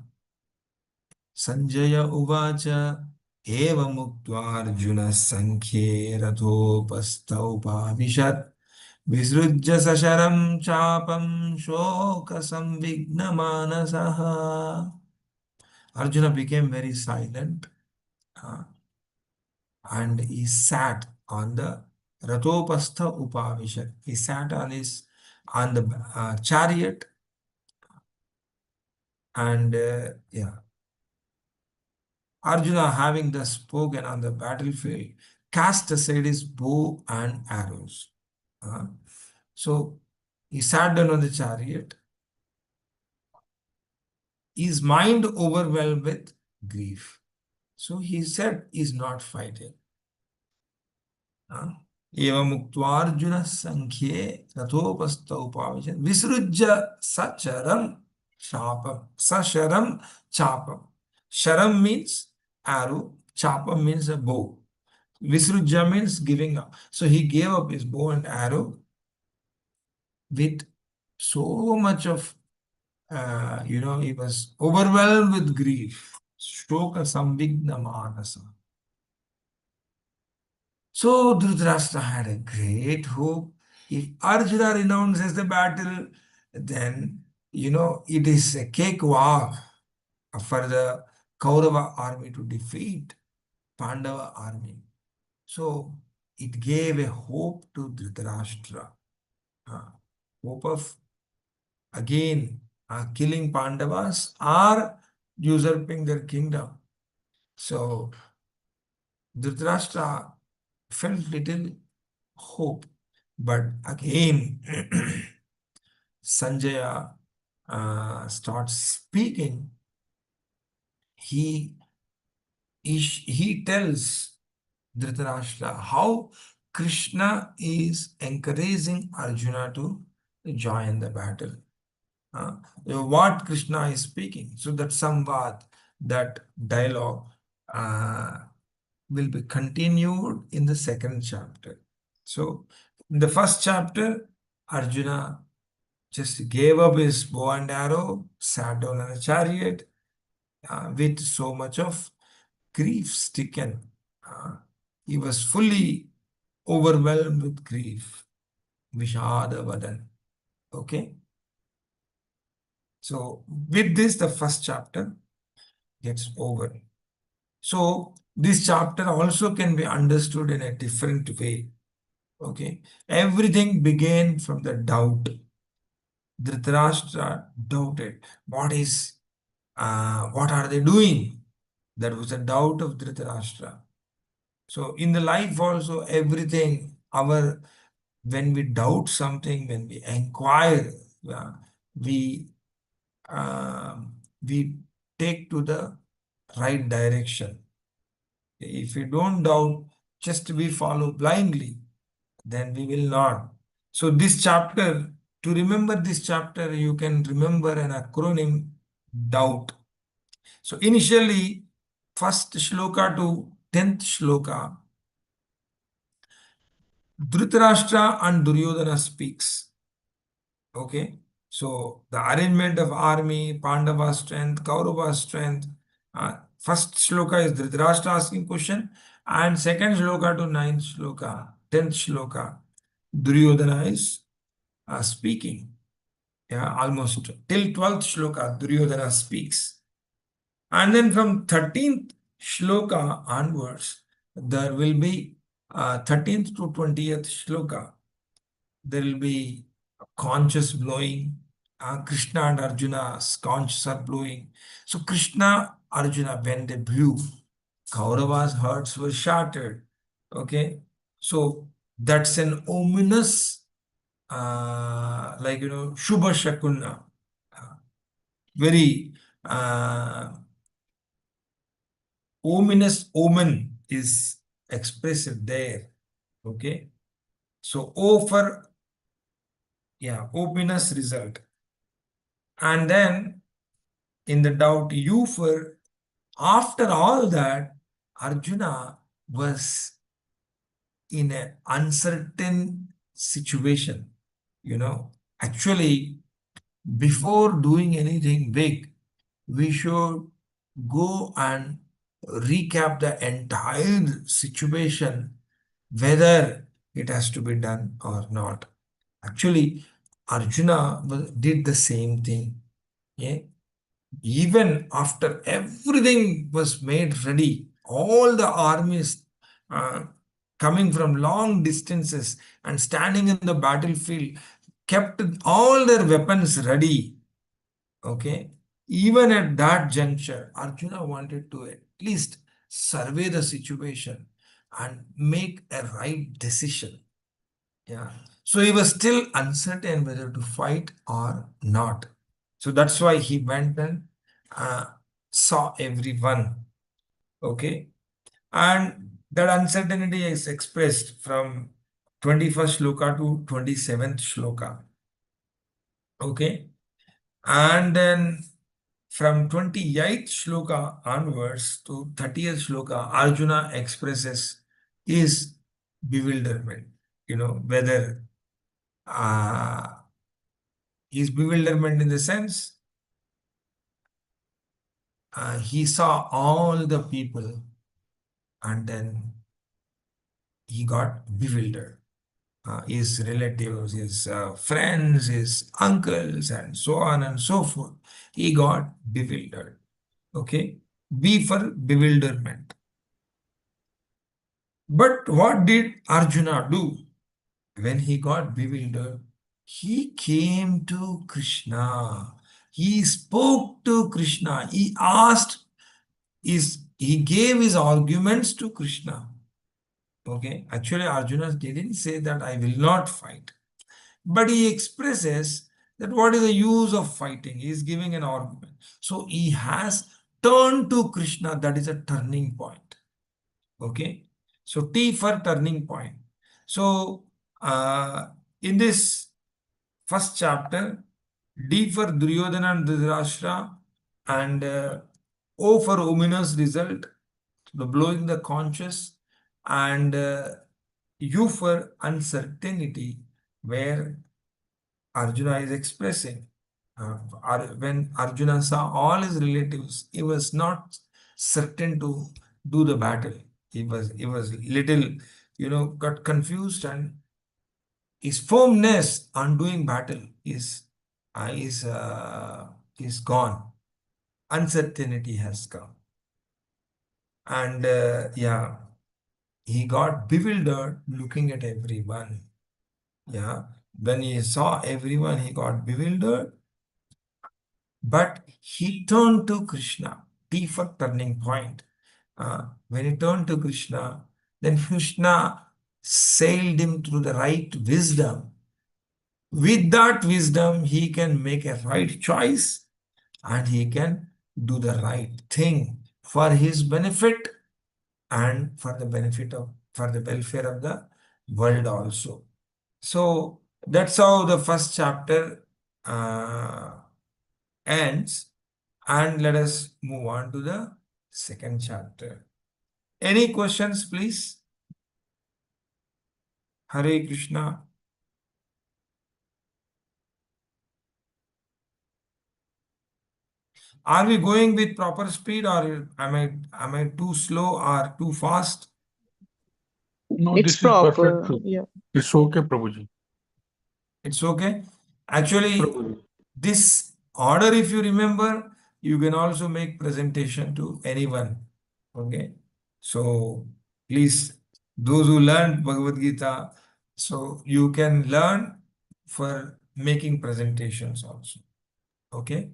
Sanjaya Uvacha एवमुक्त्वार्जुनः सङ्ख्ये रथोपस्थौपाविशत् विसृज्य सशरं चापं शोकसंविघ्नमानसः. Arjuna became very silent uh, and he sat on the Rathopastha Upavishat. He sat on the chariot and yeah. Arjuna, having thus spoken on the battlefield, cast aside his bow and arrows. So he sat down on the chariot, his mind overwhelmed with grief. So he said he's not fighting. एवमुक्त्वार्जुनः सङ्ख्ये रथोपस्थौ उपाविशत् विसृज्य सचरं chapam. Sasharam chapam. Sharam means arrow, chapam means a bow. Visrujya means giving up. So he gave up his bow and arrow with so much of he was overwhelmed with grief. Shoka sambigna manasa. So Dhritarashtra had a great hope. If Arjuna renounces the battle, then it is a cakewalk for the Kaurava army to defeat Pandava army. So it gave a hope to Dhritarashtra. uh, Hope of again killing Pandavas or usurping their kingdom. So Dhritarashtra felt little hope. But again, Sanjaya starts speaking. He, he tells Dhritarashtra how Krishna is encouraging Arjuna to join the battle. Uh, what Krishna is speaking. So that samvad, that dialogue uh, will be continued in the second chapter. So in the first chapter, Arjuna just gave up his bow and arrow, sat down in a chariot with so much of grief stricken. Uh, he was fully overwhelmed with grief. Vishada Vadan. Okay. So with this, the first chapter gets over. So this chapter also can be understood in a different way. Okay. Everything began from the doubt. Dhritarashtra doubted. What are they doing? That was a doubt of Dhritarashtra. So in the life also, everything, when we doubt something, when we inquire, uh, we we take to the right direction. If we don't doubt, just we follow blindly, then we will not. So this chapter, to remember this chapter, you can remember an acronym, doubt. So initially, first shloka to 10th shloka, Dhritarashtra and Duryodhana speaks. Okay. So the arrangement of army, Pandava strength, Kaurava strength. First shloka is Dhritarashtra asking question, and second shloka to ninth shloka, 10th shloka, Duryodhana is speaking. Yeah, almost till 12th shloka, Duryodhana speaks. And then from 13th shloka onwards, there will be 13th to 20th shloka, there will be conches blowing. Krishna and Arjuna's conches are blowing. So Krishna, Arjuna, when they blew, Kaurava's hearts were shattered. Okay. So that's an ominous, Shubha Shakuna. Very ominous omen is expressed there. Okay. So O for, yeah, ominous result. And then in the doubt, you for, after all that, Arjuna was in an uncertain situation. Actually, before doing anything big, we should go and recap the entire situation, whether it has to be done or not. Actually, Arjuna did the same thing. Yeah? Even after everything was made ready, all the armies uh, coming from long distances and standing in the battlefield kept all their weapons ready. Okay. Even at that juncture, Arjuna wanted to at least survey the situation and make a right decision. Yeah. So he was still uncertain whether to fight or not. So that's why he went and uh, saw everyone. Okay. And that uncertainty is expressed from 21st shloka to 27th shloka. Okay. And then from 28th shloka onwards to 30th shloka, Arjuna expresses his bewilderment, whether his bewilderment in the sense he saw all the people, and then he got bewildered. His relatives, his friends, his uncles, and so on and so forth. He got bewildered. Okay? B for bewilderment. But what did Arjuna do? When he got bewildered, he came to Krishna. He spoke to Krishna. He asked, he gave his arguments to Krishna. Okay? Actually, Arjuna didn't say that I will not fight. But he expresses that what is the use of fighting? He is giving an argument. So he has turned to Krishna. That is a turning point. Okay. So T for turning point. So in this first chapter, D for Duryodhana and Dhritarashtra, and O for ominous result, the blowing the conscious, and U for uncertainty, where Arjuna is expressing. When Arjuna saw all his relatives, he was not certain to do the battle. He was little, got confused, and his firmness on doing battle uh, is uh, is gone. Uncertainty has come, and yeah, he got bewildered looking at everyone. Yeah, when he saw everyone, he got bewildered. But he turned to Krishna, T for turning point. When he turned to Krishna, then Krishna sailed him through the right wisdom. With that wisdom, he can make a right choice and he can do the right thing for his benefit and for the welfare of the world also. So that's how the first chapter uh, ends. And let us move on to the second chapter. Any questions, please? Hare Krishna. Are we going with proper speed, or am I too slow or too fast? No, It's this is perfect, proper. Prabhu. Yeah. It's okay, Prabhuji. It's okay. Actually, Prabhuji. this order, if you remember, you can also make presentation to anyone. Okay. So please, those who learn Bhagavad Gita, so you can learn for making presentations also. Okay.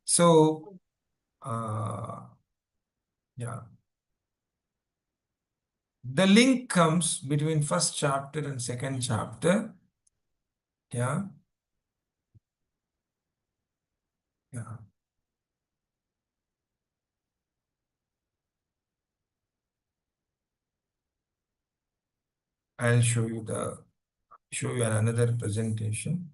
So, yeah, the link comes between first chapter and second chapter. Yeah. Yeah. I'll show you another presentation.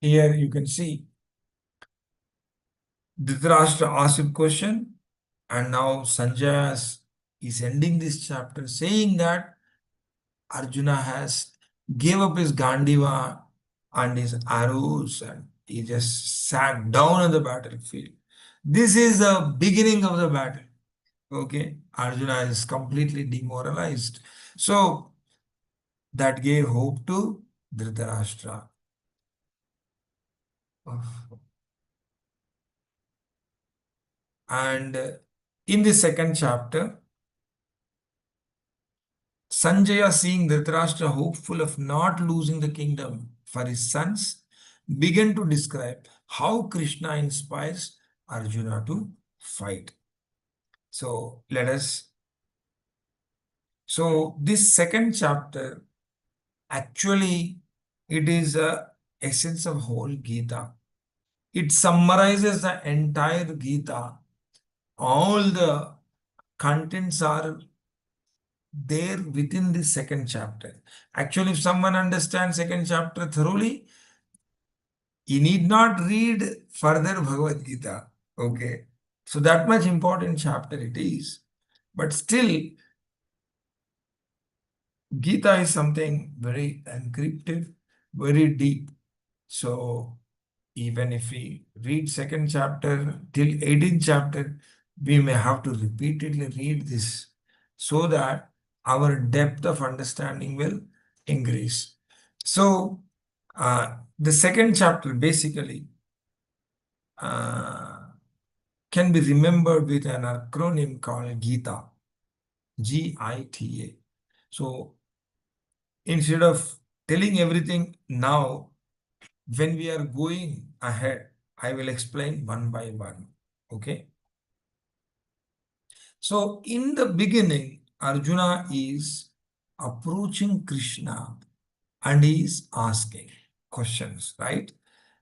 Here you can see Dhritarashtra asked a question, and now Sanjay is ending this chapter saying that Arjuna has gave up his Gandiva and his arrows, and he just sat down on the battlefield. This is the beginning of the battle. Okay, Arjuna is completely demoralized. So that gave hope to Dhritarashtra. And in the second chapter, Sanjaya, seeing Dhritarashtra hopeful of not losing the kingdom for his sons, began to describe how Krishna inspires Arjuna to fight. So let us. So this second chapter Actually, it is a essence of whole Gita. It summarizes the entire Gita. All the contents are there within the second chapter. Actually, if someone understands second chapter thoroughly, he need not read further Bhagavad Gita. Okay. So that much important chapter it is. But still, Gita is something very encrypted, very deep. So even if we read second chapter till 18th chapter, we may have to repeatedly read this so that our depth of understanding will increase. So the second chapter basically uh, can be remembered with an acronym called Gita, Gita. So instead of telling everything now, when we are going ahead, I will explain one by one. Okay. So in the beginning, Arjuna is approaching Krishna and he is asking questions, right?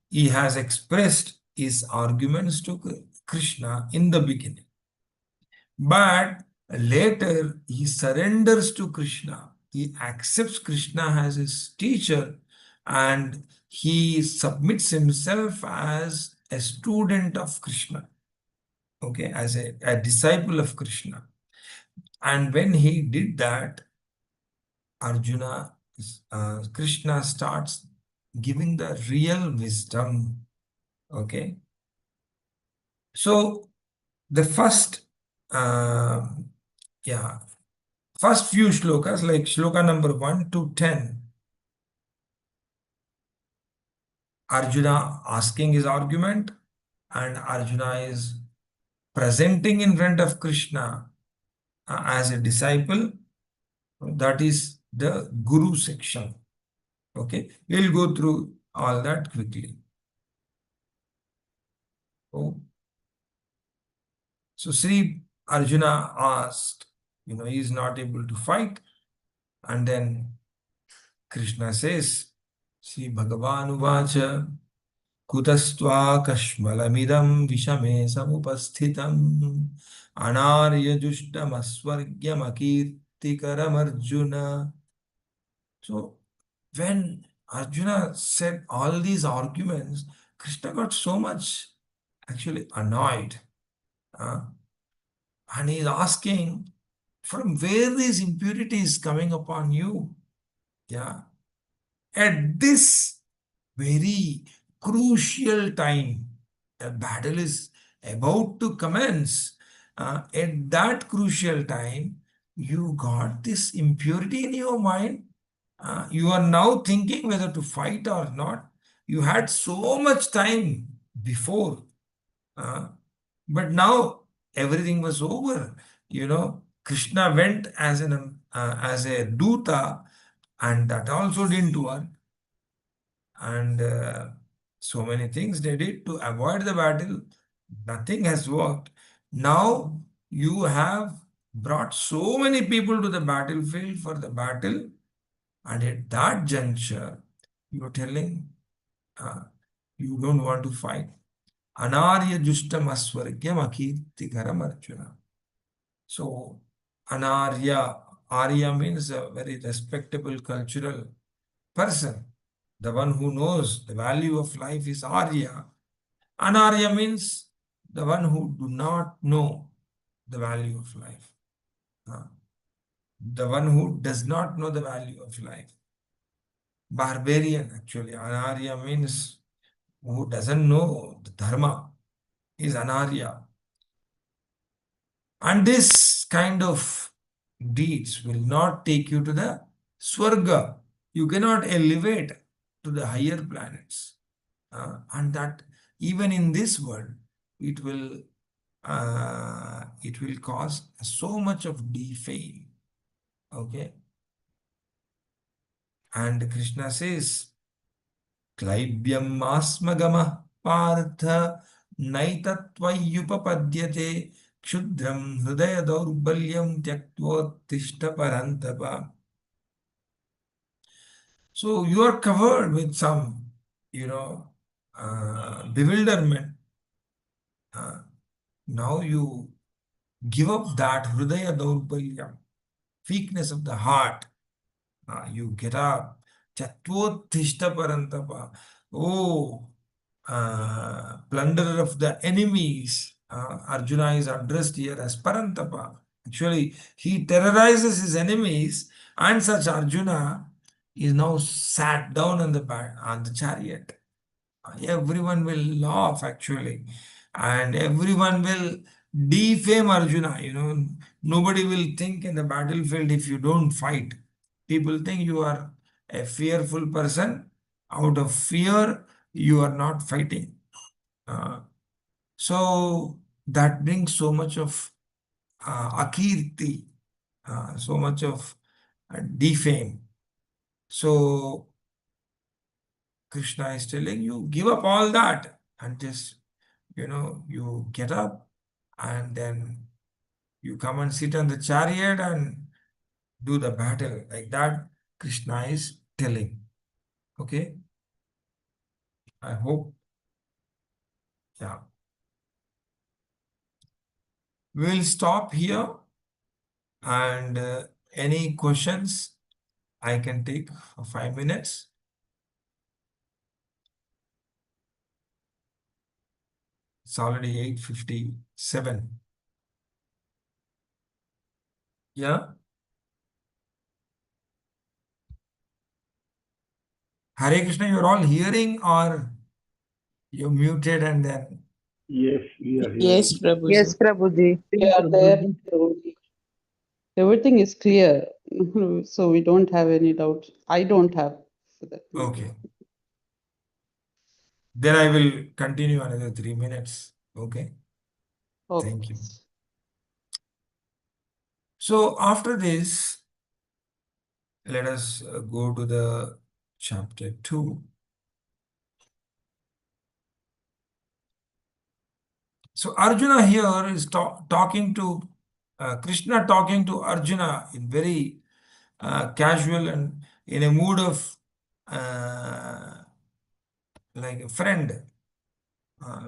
He has expressed his arguments to Krishna in the beginning. But later he surrenders to Krishna. He accepts Krishna as his teacher and he submits himself as a student of Krishna, okay, as a disciple of Krishna. And when he did that, Arjuna, Krishna starts giving the real wisdom, okay. So the first, uh, yeah, first few shlokas, like shloka number 1 to 10, Arjuna asking his argument, and Arjuna is presenting in front of Krishna as a disciple. That is the Guru section. Okay, we'll go through all that quickly. Oh. So Sri Arjuna asked, he is not able to fight. And then Krishna says, Sri Bhagavan Uvacha, Kutastva Kashmalamidam Vishame Samupasthitam Anarya Jushtam Aswargyam Akirtikaram Arjuna. So when Arjuna said all these arguments, Krishna got so much actually annoyed. And he is asking, from where these impurities coming upon you? Yeah. At this very crucial time, a battle is about to commence. At that crucial time, you got this impurity in your mind. You are now thinking whether to fight or not. You had so much time before, uh, but now everything was over. Krishna went as a duta, and that also didn't work. And so many things they did to avoid the battle. Nothing has worked. Now you have brought so many people to the battlefield for the battle, and at that juncture, you're telling uh, you don't want to fight. Anarya Justam Aswargyam Akirtikaram Arjuna. So, Anarya, Arya means a very respectable cultural person. The one who knows the value of life is Arya. Anarya means the one who do not know the value of life. Uh, the one who does not know the value of life. Barbarian, actually. Anarya means who doesn't know the dharma is Anarya. And this kind of deeds will not take you to the Swarga. You cannot elevate to the higher planets. And that even in this world, it will cause so much of defame. Okay. And Krishna says, Klaibyam asmagama partha naitatvayupapadyate Kshudram hridaya daurbalyam tyaktvottishta parantapa. So you are covered with some, bewilderment. Uh, Now you give up that hridaya daurbalya, weakness of the heart. You get up. Chatvotishta parantapa. Oh, plunderer of the enemies. Arjuna is addressed here as Parantapa. Actually, he terrorizes his enemies, and such Arjuna is now sat down on the back on the chariot. Everyone will laugh actually, and everyone will defame Arjuna. Nobody will think in the battlefield if you don't fight. People think you are a fearful person. Out of fear, you are not fighting. Uh, so that brings so much of akirti, so much of defame. So Krishna is telling you, give up all that and just, you get up and then you come and sit on the chariot and do the battle. Like that, Krishna is telling. Okay? I hope, yeah. We'll stop here and any questions I can take for 5 minutes. It's already 8:57. Yeah? Hare Krishna, you're all hearing or you're muted and then. Yes, we are Yes, hearing. Prabhuji. Yes, Prabhuji. We are there, Prabhuji. Everything is clear. So we don't have any doubts. I don't have for that matter. Okay. Then I will continue another 3 minutes. Okay. Okay. Thank you. So after this, let us go to the chapter 2. So Arjuna here is talking to Krishna, talking to Arjuna in very casual and in a mood of uh, like a friend.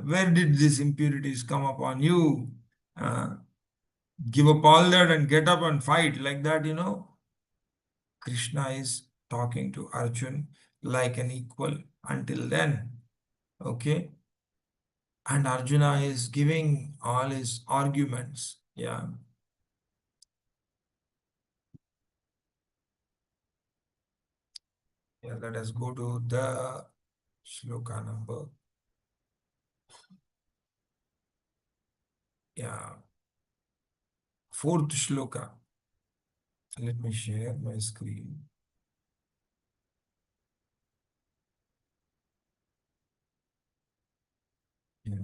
Where did these impurities come upon you? Uh, Give up all that and get up and fight like that. Krishna is talking to Arjun like an equal until then. Okay. And Arjuna is giving all his arguments. Yeah. Yeah. Let us go to the shloka number. Yeah. Fourth shloka. Let me share my screen. Yeah.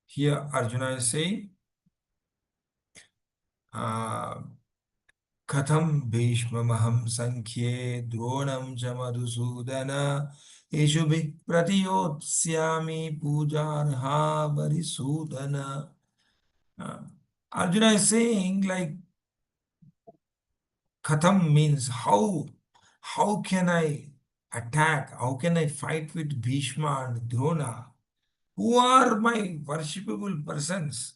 Here Arjuna is saying, Katham Bhishmamaham Sankhye Dronam च Madhusudan Eshubi Pratiyotsyami Pujarha Varisudana. Arjuna is saying like Katham means how can I attack? How can I fight with Bhishma and Drona? Who are my worshipable persons?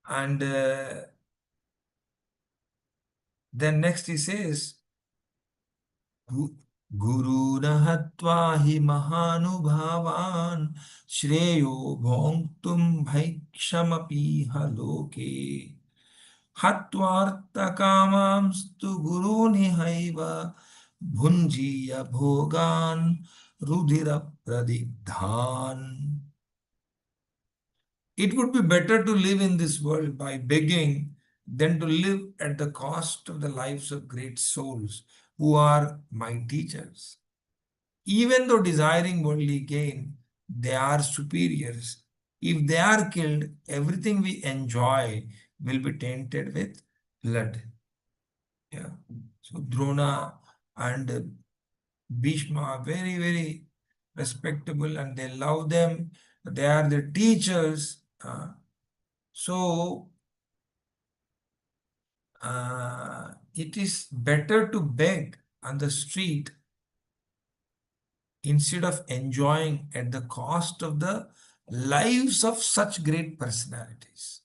And then next he says, Guru Nahatva hi mahanubhavan Shreyo bhongtum bhaikshamapi haloke Hatvartakamamstu guru nihaiva Bhunjiya bhogan rudira pradigdhan. It would be better to live in this world by begging than to live at the cost of the lives of great souls who are my teachers. Even though desiring worldly gain, they are superiors. If they are killed, everything we enjoy will be tainted with blood. Yeah. So Drona and Bhishma are very, very respectable and they love them. They are the teachers. So it is better to beg on the street instead of enjoying at the cost of the lives of such great personalities.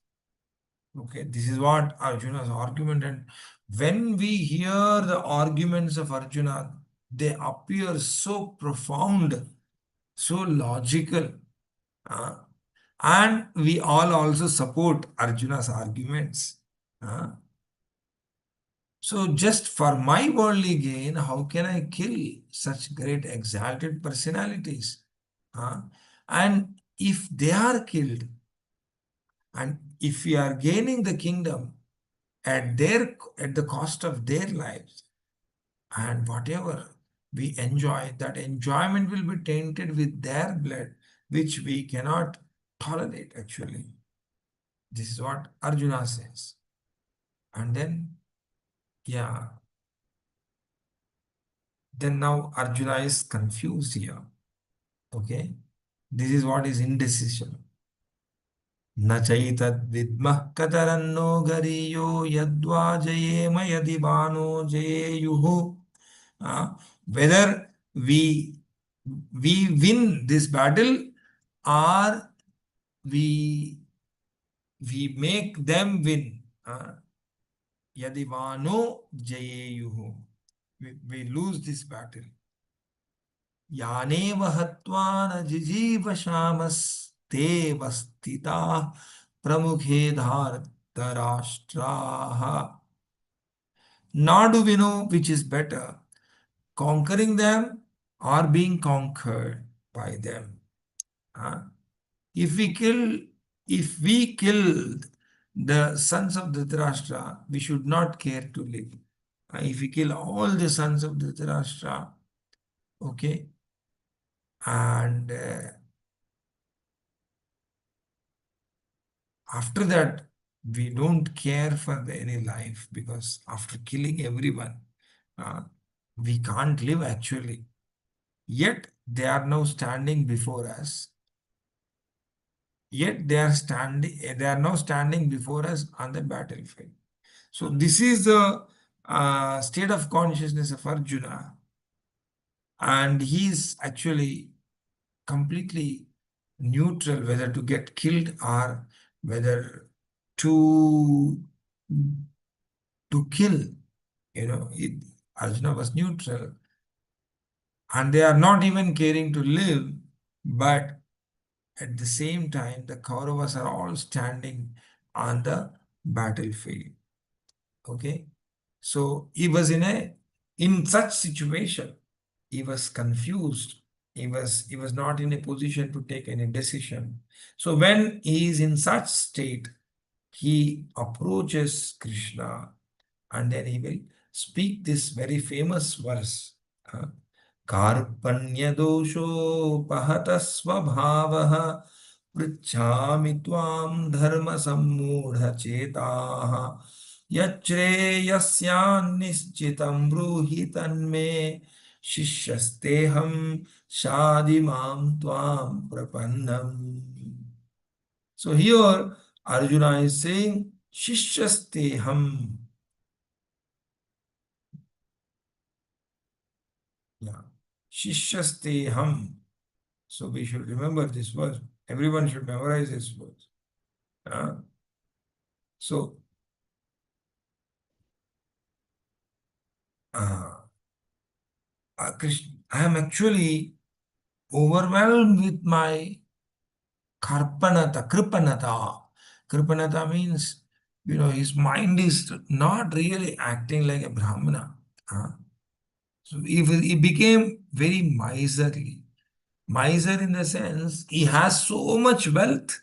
Okay, this is what Arjuna's argument. And when we hear the arguments of Arjuna, they appear so profound, so logical. uh, and we all also support Arjuna's arguments. uh. So, just for my worldly gain, how can I kill such great exalted personalities? uh? And if they are killed, and if we are gaining the kingdom at the cost of their lives, and whatever we enjoy, that enjoyment will be tainted with their blood, which we cannot tolerate actually. This is what Arjuna says. And then, yeah, then now Arjuna is confused here. Okay, this is what is indecision. न चैतद्विद्मः कतरन्नो गरीयो यद्वा जयेम यदि Bano जयेयुः. Whether we win this battle or we make them win. Yadi bano jayeyuhu. We lose this battle. यानेव हत्वा न जिजीवशामस्ते वस्थिताः प्रमुखे धार्तराष्ट्राः. Nor do we know which is better, conquering them or being conquered by them. If we killed the sons of Dhritarashtra, we should not care to live. If we kill all the sons of Dhritarashtra, okay, and after that, we don't care for any life, because after killing everyone, we can't live actually. Yet they are now standing before us. Yet they are now standing before us on the battlefield. So this is the state of consciousness of Arjuna, and he is actually completely neutral whether to get killed or whether to kill. Arjuna was neutral, and they are not even caring to live, but at the same time the Kauravas are all standing on the battlefield. Okay, so he was in such situation. He was confused. He was not in a position to take any decision. So when he is in such state, he approaches Krishna, and then he will speak this very famous verse. Karpanya dosho pahata svabhavaha pritchami tvam dharma sammudha chetaha yachreyasyan nischitam bruhi tanme shishyasteham shadimam tvam prapannam. So here Arjuna is saying shishyasteham. Yeah. Shishyasteham. So we should remember this verse. Everyone should memorize this verse. So, Krishna, I am actually overwhelmed with my kripanata. Kripanata means, his mind is not really acting like a Brahmana. So he became very miserly. Miser in the sense, he has so much wealth,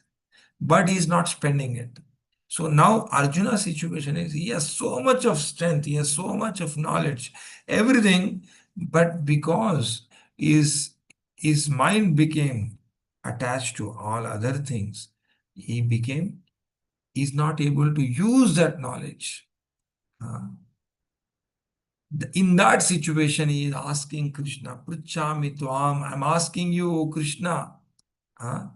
but he is not spending it. So now Arjuna's situation is, he has so much of strength, he has so much of knowledge, everything, but because his mind became attached to all other things, he's not able to use that knowledge. In that situation, he is asking Krishna, Pruchami Tvam, I'm asking you, O Krishna, I'm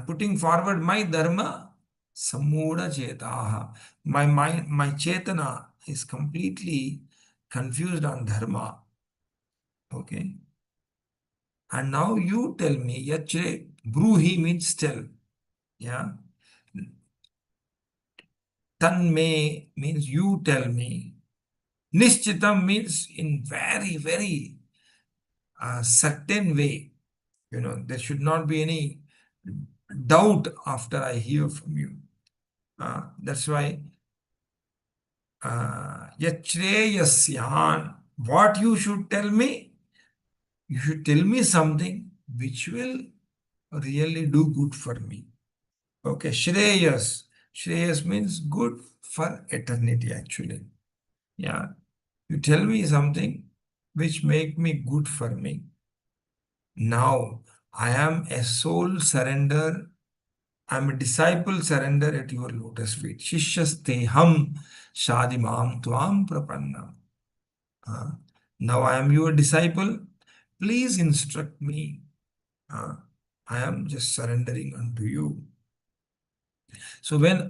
putting forward my dharma, Sammoda Chetaha. My mind, my Chetana is completely confused on dharma. Okay. And now you tell me, Yachre, Bruhi means tell. Yeah. Tanme means you tell me. Nishchitam means in very, very certain way. You know, there should not be any doubt after I hear from you. That's why Yachreyasyan, what you should tell me, you should tell me something which will really do good for me. Okay, Shreyas. Shreyas means good for eternity, actually. Yeah. You tell me something which make me good for me. Now, I am a soul surrender. I'm a disciple surrender at your lotus feet. Shishyasteham shadimam tvam prapannam. Uh, Now I am your disciple. Please instruct me. I am just surrendering unto you. So when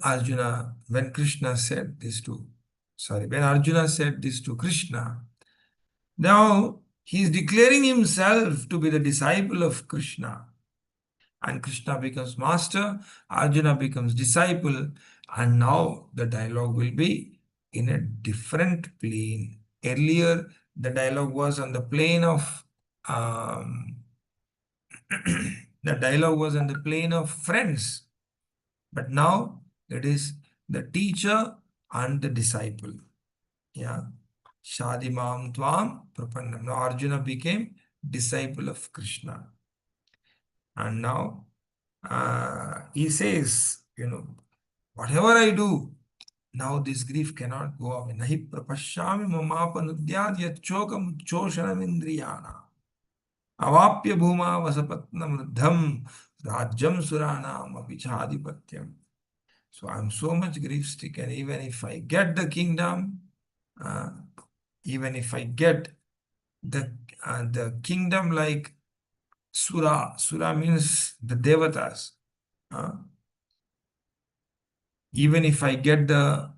Krishna said this to, when Arjuna said this to Krishna, now he is declaring himself to be the disciple of Krishna. And Krishna becomes master, Arjuna becomes disciple, and now the dialogue will be in a different plane. Earlier, the dialogue was on the plane of um, the dialogue was on the plane of friends, but now it is the teacher and the disciple. Yeah. Shadimam Tvam Prapannam. Now Arjuna became disciple of Krishna. And now he says, whatever I do, now this grief cannot go away. Nahi prapashyami mamapanudyad yachokam choshanam indriyana. Avapya bhuma vasapatnam ruddham rajyam suranam apichadipatyam. So I'm so much grief stricken. Even if I get the kingdom, uh, even if I get the kingdom like Sura means the devatas. Uh, Even if I get the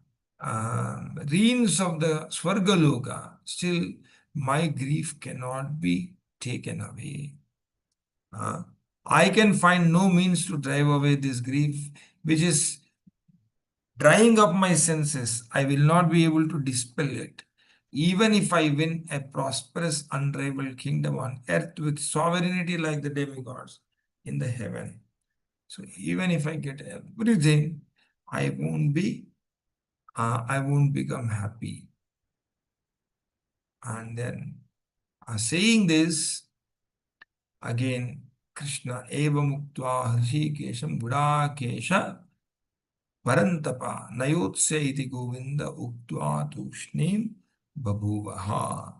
reins of the Swargaloka, still my grief cannot be taken away. I can find no means to drive away this grief, which is drying up my senses. I will not be able to dispel it. Even if I win a prosperous, unrivaled kingdom on earth with sovereignty like the demigods in the heaven. So even if I get everything, I won't become happy. And then saying this, again, Krishna, eva muktva hrishikesham gudakesha parantapa nayotsya iti govinda uktva tushnim babhuvaha.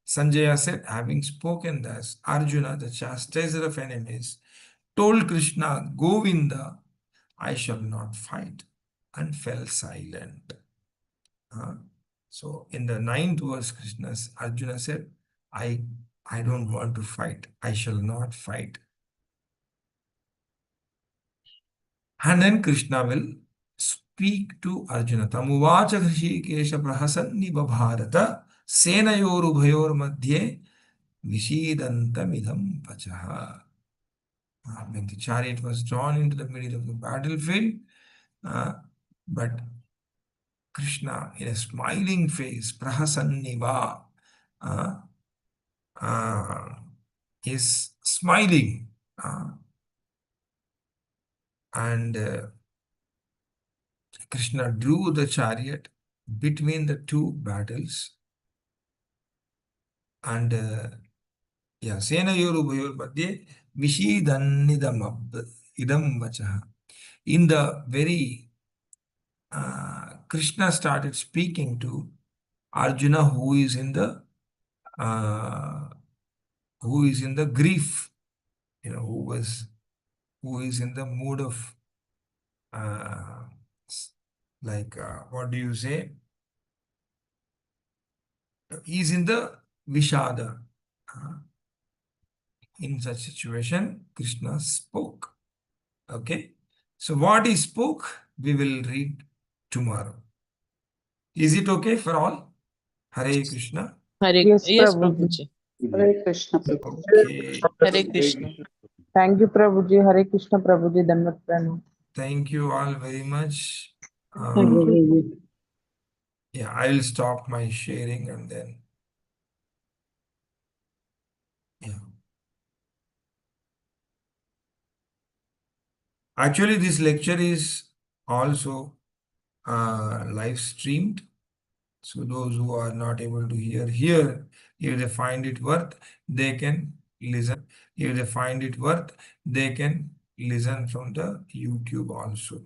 Sanjaya said, having spoken thus, Arjuna, the chastiser of enemies, told Krishna, Govinda, I shall not fight, and fell silent. So in the ninth verse, Arjuna said, I don't want to fight. I shall not fight. And then Krishna will speak to Arjuna. Tamuvacha Hrishikesha prahasanni babharata senayorubhayor madhye vishidantamidam pachaha. When the chariot was drawn into the middle of the battlefield, but Krishna, in a smiling face, prahasanniva, is smiling. And Krishna drew the chariot between the two battles. And Senayorubayor Madhye Vishidannidam idam vachaha. In the very Krishna started speaking to Arjuna, who is in the grief, who is in the mood of what do you say? He's in the Vishada. In such situation, Krishna spoke. Okay. So what he spoke, we will read tomorrow. Is it okay for all? Hare Krishna. Yes, Yes, Prabhuji. Prabhuji. Hare Krishna, Prabhu. Okay. Hare Krishna. Thank you, Prabhuji. Hare Krishna, Prabhuji. Dandavat pranam. Thank you all very much. Thank Uh, you. yeah, I will stop my sharing and then, yeah. Actually, this lecture is also live streamed. So those who are not able to hear here, if they find it worth, they can listen. If they find it worth, they can listen from the YouTube also.